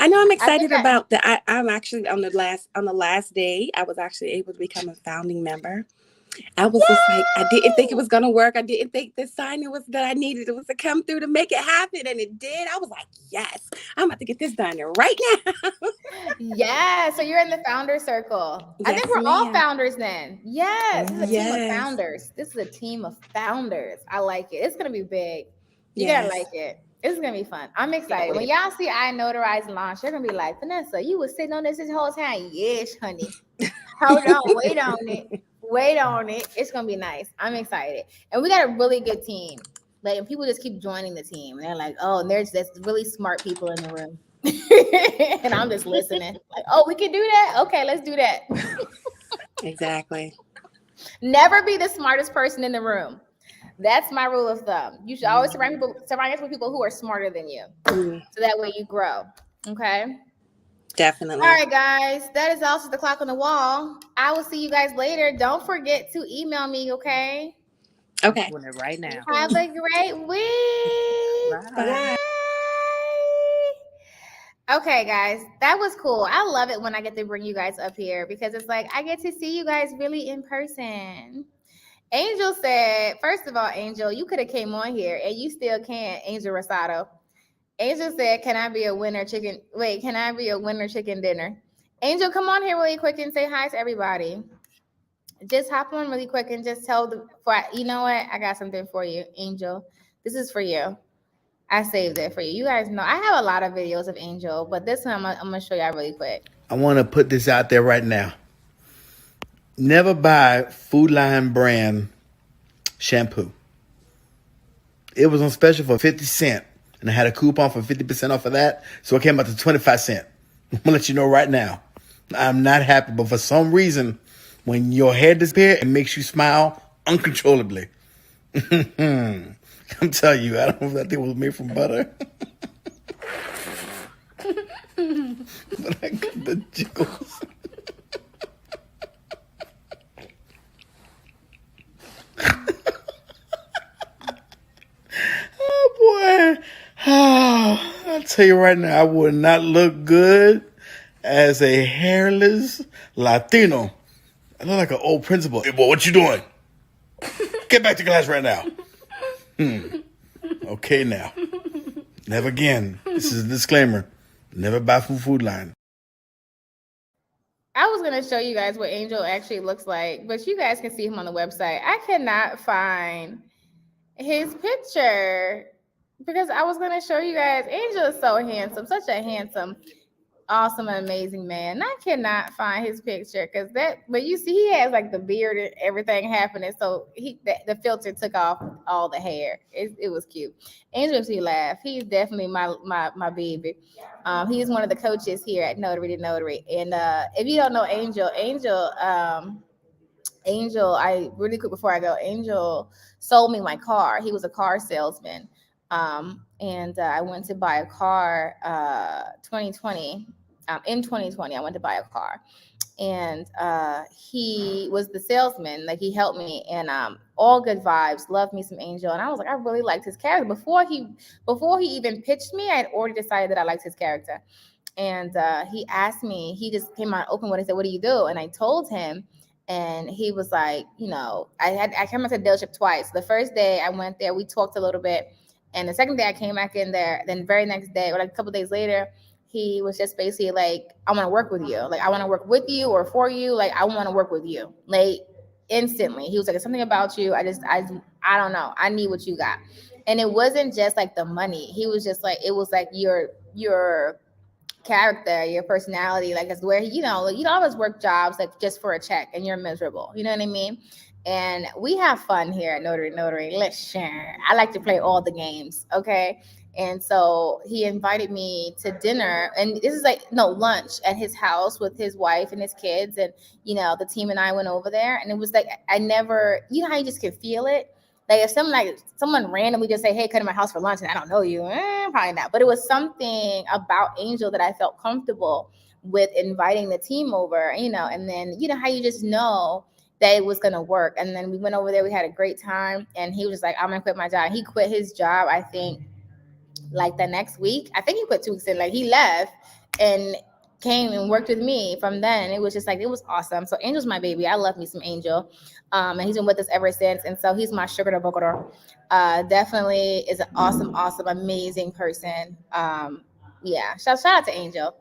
I know I'm excited about that. I'm actually on the last day, I was actually able to become a founding member. I was just like, I didn't think it was gonna work. I didn't think the signing was that I needed. It was to come through to make it happen, and it did. I was like, yes, I'm about to get this done right now. Yeah, so you're in the founder circle. I think Yes, we're all ma'am. founders then. Yes, this is a team of Yes. founders. This is a team of founders. I like it. It's gonna be big. You Yes. gotta like it. This is gonna be fun. I'm excited. When y'all see iNotarize launch, you're gonna be like, Vanessa, you was sitting on this whole time. Yes, honey. Hold on, wait on it. Wait on it. It's gonna be nice. I'm excited. And we got a really good team. Like, and people just keep joining the team. And they're like, oh, and there's really smart people in the room. And I'm just listening. Like, oh, we can do that? Okay, let's do that. Exactly. Never be the smartest person in the room. That's my rule of thumb. You should always surround yourself with people who are smarter than you. So that way you grow. Okay. Definitely. All right, guys. That is also the clock on the wall. I will see you guys later. Don't forget to email me, okay? Okay. Doing it right now. Have a great week. Bye. Okay, guys, that was cool. I love it when I get to bring you guys up here because it's like I get to see you guys really in person. Angel said, first of all, Angel, you could have came on here and you still can't, Angel Rosado. Angel said, can I be a winner chicken? Wait, can I be a winner chicken dinner? Angel, come on here really quick and say hi to everybody. Just hop on really quick and just tell you know what? I got something for you, Angel. This is for you. I saved it for you. You guys know I have a lot of videos of Angel, but this one I'm gonna show y'all really quick. I want to put this out there right now. Never buy Food Line brand shampoo. It was on special for 50 cents, and I had a coupon for 50% off of that, so it came out to 25 cents. I'm gonna let you know right now. I'm not happy, but for some reason, when your hair disappears, it makes you smile uncontrollably. I'm telling you, I don't know if that thing was made from butter. But I got the jiggles. Oh, boy. Oh, I'll tell you right now, I would not look good as a hairless Latino. I look like an old principal. Hey, boy, what you doing? Get back to class right now. Okay, now. Never again. This is a disclaimer. Never buy from Food Line. I was going to show you guys what Angel actually looks like, but you guys can see him on the website. I cannot find his picture because I was going to show you guys. Angel is so handsome, such a handsome, awesome, and amazing man. I cannot find his picture but you see, he has like the beard and everything happening. So the filter took off all the hair. It was cute. Angel makes me laugh. He's definitely my baby. He's one of the coaches here at Notary2Notary. And if you don't know Angel, I really quick before I go, Angel sold me my car. He was a car salesman. And I went to buy a car 2020. In 2020, I went to buy a car. And he was the salesman. Like, he helped me. And all good vibes. Loved me some Angel. And I was like, I really liked his character. Before he even pitched me, I had already decided that I liked his character. And he asked me, he just came out open with it. He said, what do you do? And I told him. And he was like, I came into the dealership twice. The first day I went there, we talked a little bit. And the second day I came back in there, then the very next day, or like a couple of days later, he was just basically like, I want to work with you. Like, I want to work with you or for you. Like, I want to work with you. Like, instantly. He was like, it's something about you. I don't know. I need what you got. And it wasn't just like the money. He was just like, it was like your character, your personality. Like, that's where, you don't always work jobs like just for a check and you're miserable. You know what I mean? And we have fun here at Notary2Notary. Let's share. I like to play all the games. Okay. And so he invited me to dinner, and this is lunch at his house with his wife and his kids. And, the team and I went over there, and it was like, I never, how you just can feel it. Like, if someone randomly just say, hey, come to my house for lunch, and I don't know you, probably not. But it was something about Angel that I felt comfortable with inviting the team over, and then, how you just know that it was going to work. And then we went over there, we had a great time, and he was just like, I'm going to quit my job. He quit his job, I think, like the next week. I think he quit 2 weeks in. Like, he left and came and worked with me from then. It was just like, it was awesome. So Angel's my baby. I love me some Angel. And he's been with us ever since. And so he's my sugar bogoro. Definitely is an awesome, amazing person. Yeah, shout out to Angel.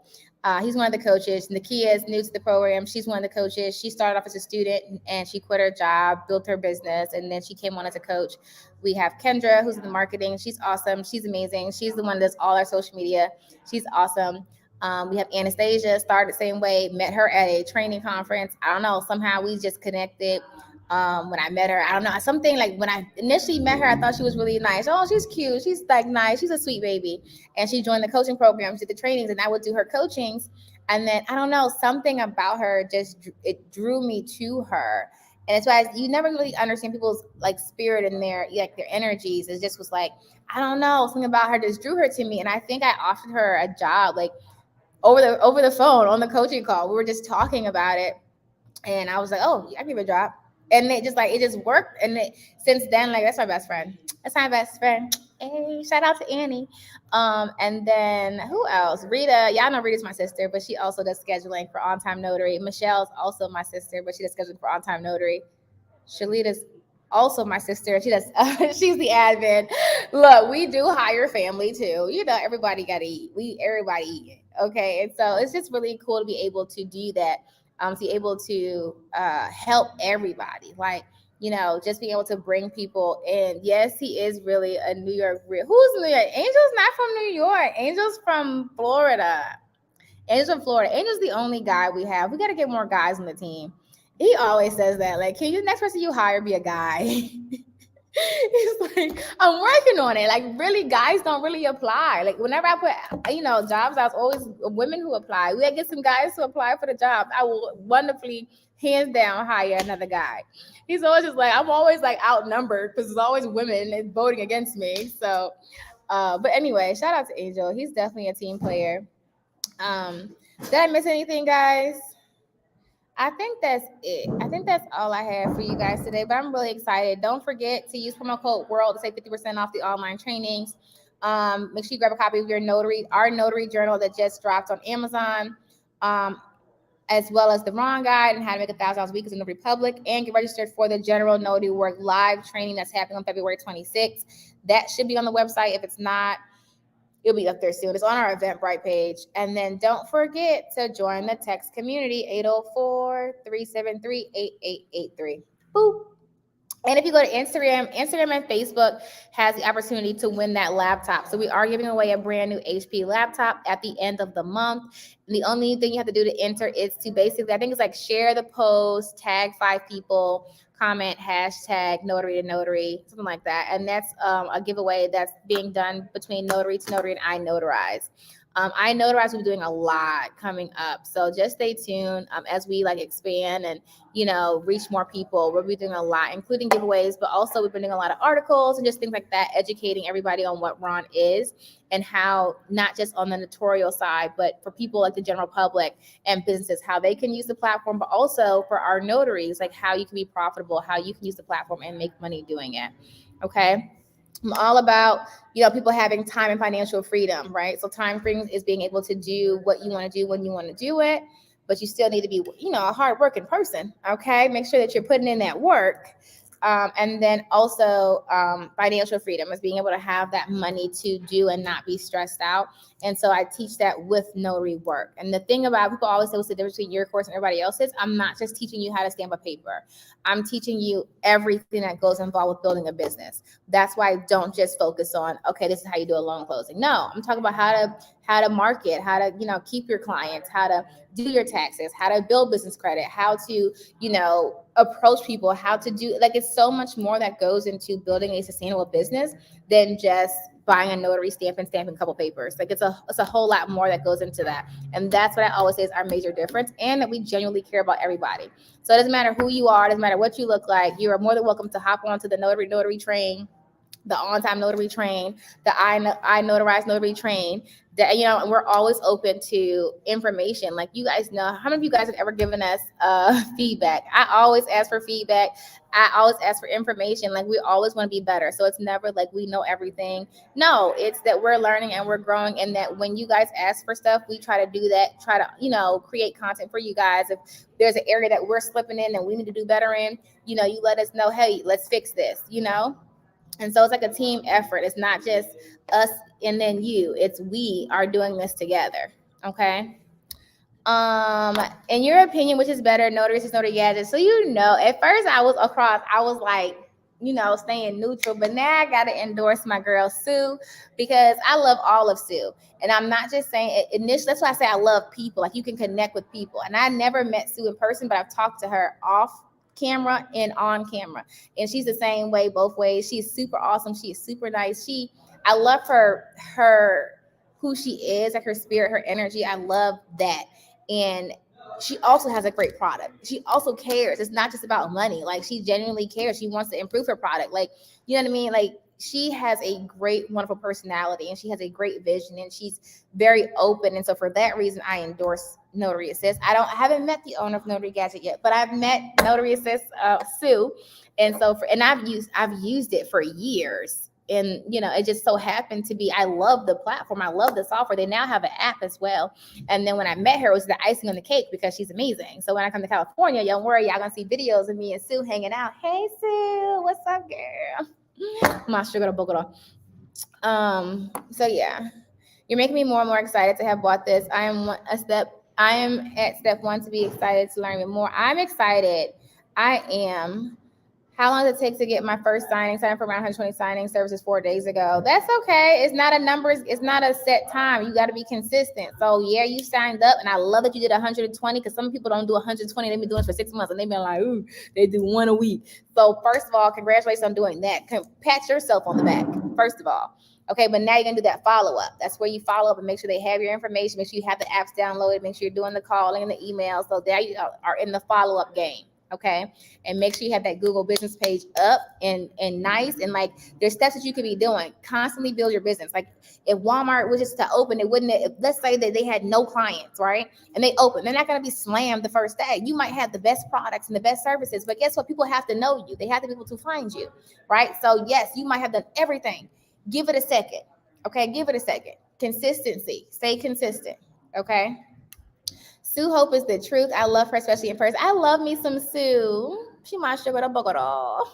He's one of the coaches. Nakia is new to the program. She's one of the coaches. She started off as a student and she quit her job, built her business, and then she came on as a coach. We have Kendra, who's in the marketing. She's awesome. She's amazing. She's the one that does all our social media. She's awesome. We have Anastasia, started the same way, met her at a training conference. I don't know, somehow we just connected. When I met her, I don't know, something like when I initially met her, I thought she was really nice. Oh, she's cute. She's like nice. She's a sweet baby. And she joined the coaching programs, did the trainings, and I would do her coachings. And then I don't know, something about her it drew me to her. And it's why you never really understand people's like spirit and their energies. It just was like, I don't know, something about her just drew her to me. And I think I offered her a job like over the phone on the coaching call. We were just talking about it. And I was like, oh, I give a job. And it just worked. And since then, like, that's my best friend. That's my best friend. Hey, shout out to Annie. And then who else? Rita. Y'all know Rita's my sister, but she also does scheduling for On Time Notary. Michelle's also my sister, but she does scheduling for On Time Notary. Shalita's also my sister. She does. She's the admin. Look, we do hire family too. You know, everybody got to eat. Everybody eating. Okay, and so it's just really cool to be able to do that. To be able to help everybody, like, you know, just being able to bring people in. Yes, he is really a New York. Who's New York? Angel's not from New York. Angel's from Florida. Angel's the only guy we have. We got to get more guys on the team. He always says that, like, can you, next person you hire be a guy? He's like, I'm working on it. Like, really, guys don't really apply. Like, whenever I put, jobs, I was always women who apply. We gotta get some guys to apply for the job. I will wonderfully, hands down, hire another guy. He's always just like, I'm always like outnumbered because there's always women voting against me. So, but anyway, shout out to Angel. He's definitely a team player. Did I miss anything, guys? I think that's it. I think that's all I have for you guys today, but I'm really excited. Don't forget to use promo code WORLD to save 50% off the online trainings. Make sure you grab a copy of our Notary Journal that just dropped on Amazon, as well as the Wrong Guide and how to make $1,000 a week in the Republic, and get registered for the General Notary Work live training that's happening on February 26th. That should be on the website. If it's not, it'll be up there soon. It's on our Eventbrite page. And then don't forget to join the text community, 804-373-8883. Boop. And if you go to Instagram and Facebook has the opportunity to win that laptop. So we are giving away a brand new HP laptop at the end of the month. And the only thing you have to do to enter is to basically, I think it's like share the post, tag 5 people, comment, hashtag Notary2Notary, something like that. And that's a giveaway that's being done between Notary2Notary and iNotarize. iNotarize will be doing a lot coming up. So just stay tuned as we like expand and, reach more people. We'll be doing a lot, including giveaways, but also we've been doing a lot of articles and just things like that, educating everybody on what Ron is and how, not just on the notarial side, but for people like the general public and businesses, how they can use the platform, but also for our notaries, like how you can be profitable, how you can use the platform and make money doing it. Okay. I'm all about, people having time and financial freedom, right? So time freedom is being able to do what you want to do when you want to do it, but you still need to be, a hardworking person, okay? Make sure that you're putting in that work. And then also financial freedom is being able to have that money to do and not be stressed out. And so I teach that with notary work. And the thing about, people always say what's the difference between your course and everybody else's. I'm not just teaching you how to stamp a paper. I'm teaching you everything that goes involved with building a business. That's why I don't just focus on, okay, this is how you do a loan closing. No, I'm talking about how to market, how to, keep your clients, how to do your taxes, how to build business credit, how to, approach people, how to do, like, it's so much more that goes into building a sustainable business than just buying a notary stamp and stamping a couple papers. Like, it's a whole lot more that goes into that. And that's what I always say is our major difference, and that we genuinely care about everybody. So it doesn't matter who you are, it doesn't matter what you look like. You are more than welcome to hop onto the Notary train the On Time Notary Train, the iNotarize Notary Train. That, you know, we're always open to information. Like, you guys know, how many of you guys have ever given us feedback? I always ask for feedback. I always ask for information. Like, we always want to be better. So it's never like we know everything. No, it's that we're learning and we're growing, and that when you guys ask for stuff, we try to do that, try to, you know, create content for you guys. If there's an area that we're slipping in and we need to do better in, you know, you let us know, hey, let's fix this, you know? And so it's like a team effort. It's not just us and then you. It's we are doing this together. Okay. In your opinion, which is better, Notary Assist, Notary Gadget? So, you know, at first I was like, you know, staying neutral, but now I gotta endorse my girl Sue, because I love all of Sue. And I'm not just saying initially, that's why I say I love people. Like, you can connect with people. And I never met Sue in person, but I've talked to her off camera and on camera, and she's the same way both ways. She's super awesome. She is super nice. I love her who she is, like her spirit, her energy. I love that. And she also has a great product. She also cares. It's not just about money. Like, she genuinely cares. She wants to improve her product. Like, you know what I mean? Like, she has a great, wonderful personality, and she has a great vision, and she's very open. And so for that reason, I endorse Notary Assist. I haven't met the owner of Notary Gadget yet, but I've met Notary Assist, Sue. And so I've used it for years. And, you know, it just so happened to be, I love the platform. I love the software. They now have an app as well. And then when I met her, it was the icing on the cake, because she's amazing. So when I come to California, don't worry, y'all gonna see videos of me and Sue hanging out. Hey, Sue, what's up, girl? My sugar to Bogota. So yeah, you're making me more and more excited to have bought this. I am at step 1 to be excited to learn even more. I'm excited. I am. How long does it take to get my first signing? Signed for around 120 signing services 4 days ago. That's okay. It's not a number. It's not a set time. You got to be consistent. So yeah, you signed up, and I love that you did 120, because some people don't do 120. They've been doing it for 6 months, and they've been like, ooh, they do one a week. So first of all, congratulations on doing that. Pat yourself on the back, first of all. Okay, but now you're going to do that follow-up. That's where you follow up and make sure they have your information. Make sure you have the apps downloaded. Make sure you're doing the calling and the emails. So there you are in the follow-up game. Okay, and make sure you have that Google business page up and nice, and like, there's steps that you could be doing. Constantly build your business. Like, if Walmart was just to open, it wouldn't. If, let's say that they had no clients, right, and they open, they're not going to be slammed the first day. You might have the best products and the best services, but guess what? People have to know you. They have to be able to find you, right? So yes, you might have done everything. Give it a second. Okay, give it a second. Consistency. Stay consistent. Okay. Sue Hope is the truth. I love her, especially in person. I love me some Sue. She might sugar to Bogota. All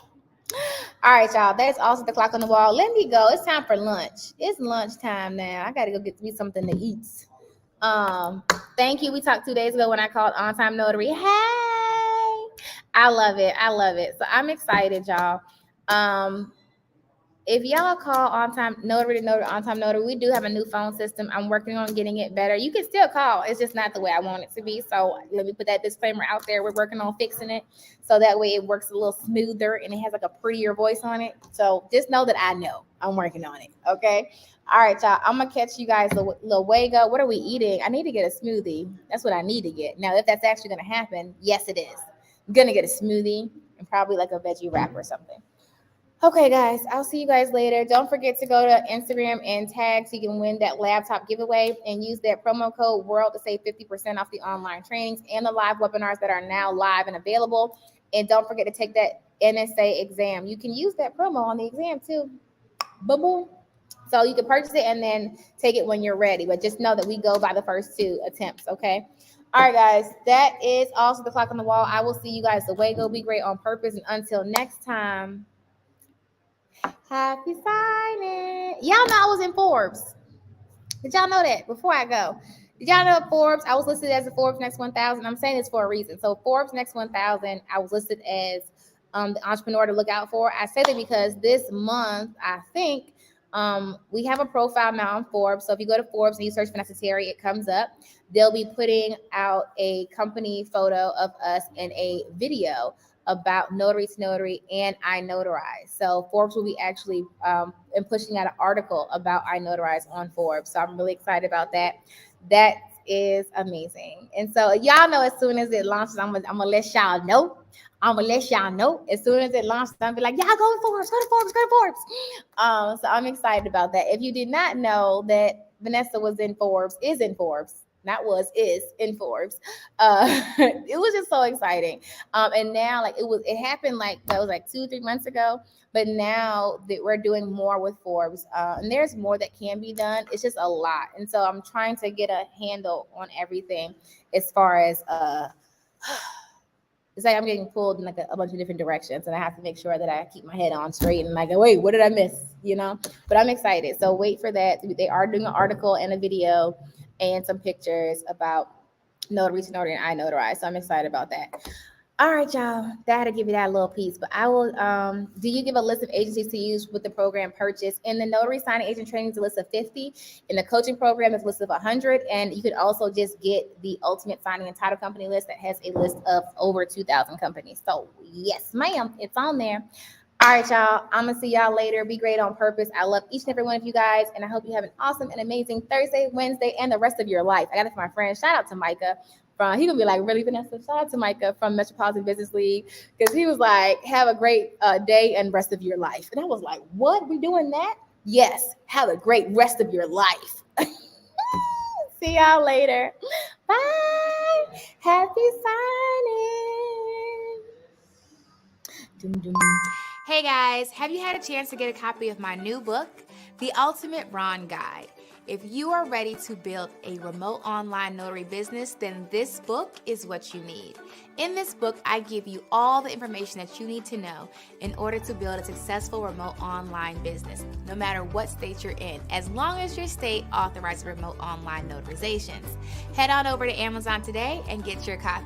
right, y'all. That's also the clock on the wall. Let me go. It's time for lunch. It's lunchtime now. I gotta go get me something to eat. Thank you. We talked 2 days ago when I called On Time Notary. Hey, I love it. I love it. So I'm excited, y'all. If y'all call On Time Notary to Notary, On Time Notary, we do have a new phone system. I'm working on getting it better. You can still call. It's just not the way I want it to be. So let me put that disclaimer out there. We're working on fixing it, so that way it works a little smoother and it has like a prettier voice on it. So just know that I know I'm working on it. Okay. All right, y'all. I'm going to catch you guys luego. What are we eating? I need to get a smoothie. That's what I need to get. Now, if that's actually going to happen, yes, it is. I'm going to get a smoothie and probably like a veggie wrap or something. Okay, guys, I'll see you guys later. Don't forget to go to Instagram and tag so you can win that laptop giveaway, and use that promo code WORLD to save 50% off the online trainings and the live webinars that are now live and available. And don't forget to take that NSA exam. You can use that promo on the exam too. Boom. So you can purchase it and then take it when you're ready. But just know that we go by the first 2 attempts, okay? All right, guys, that is also the clock on the wall. I will see you guys luego. Be great on purpose. And until next time, happy signing. Y'all know I was in Forbes. Did y'all know that? Before I go, did y'all know Forbes? I was listed as the Forbes Next 1000. I'm saying this for a reason. So Forbes Next 1000, I was listed as the entrepreneur to look out for. I say that because this month, I think, we have a profile now on Forbes. So if you go to Forbes and you search Vanessa Terry, it comes up. They'll be putting out a company photo of us and a video about Notary2Notary and iNotarize. So Forbes will be actually pushing out an article about iNotarize on Forbes. So I'm really excited about that. That is amazing. And so y'all know as soon as it launches, I'm gonna let y'all know. I'm gonna let y'all know as soon as it launched. I'm be like, y'all go to Forbes, go to Forbes, go to Forbes. So I'm excited about that. If you did not know that Vanessa was in Forbes, is in Forbes, not was, is in Forbes. It was just so exciting. And now like it happened like that was like 2-3 months ago, but now that we're doing more with Forbes, and there's more that can be done. It's just a lot. And so I'm trying to get a handle on everything as far as it's like I'm getting pulled in like a bunch of different directions, and I have to make sure that I keep my head on straight and like, wait, what did I miss? You know, but I'm excited. So wait for that. They are doing an article and a video and some pictures about Notary2Notary and iNotarize. So I'm excited about that. All right, y'all. That had to give you that little piece, but I will. Do you give a list of agencies to use with the program purchase? In the notary signing agent training, is a list of 50. In the coaching program, it's a list of 100. And you could also just get the ultimate signing and title company list that has a list of over 2,000 companies. So yes, ma'am, it's on there. All right, y'all. I'm gonna see y'all later. Be great on purpose. I love each and every one of you guys, and I hope you have an awesome and amazing Thursday, Wednesday, and the rest of your life. I got it from my friend. Shout out to Micah. He gonna be like, really, Vanessa? Shout out to Micah from Metropolitan Business League, because he was like, have a great day and rest of your life. And I was like, what? We doing that? Yes. Have a great rest of your life. See y'all later. Bye. Happy signing. Dum, dum. Hey guys, have you had a chance to get a copy of my new book, The Ultimate Ron Guide? If you are ready to build a remote online notary business, then this book is what you need. In this book, I give you all the information that you need to know in order to build a successful remote online business, no matter what state you're in, as long as your state authorizes remote online notarizations. Head on over to Amazon today and get your copy.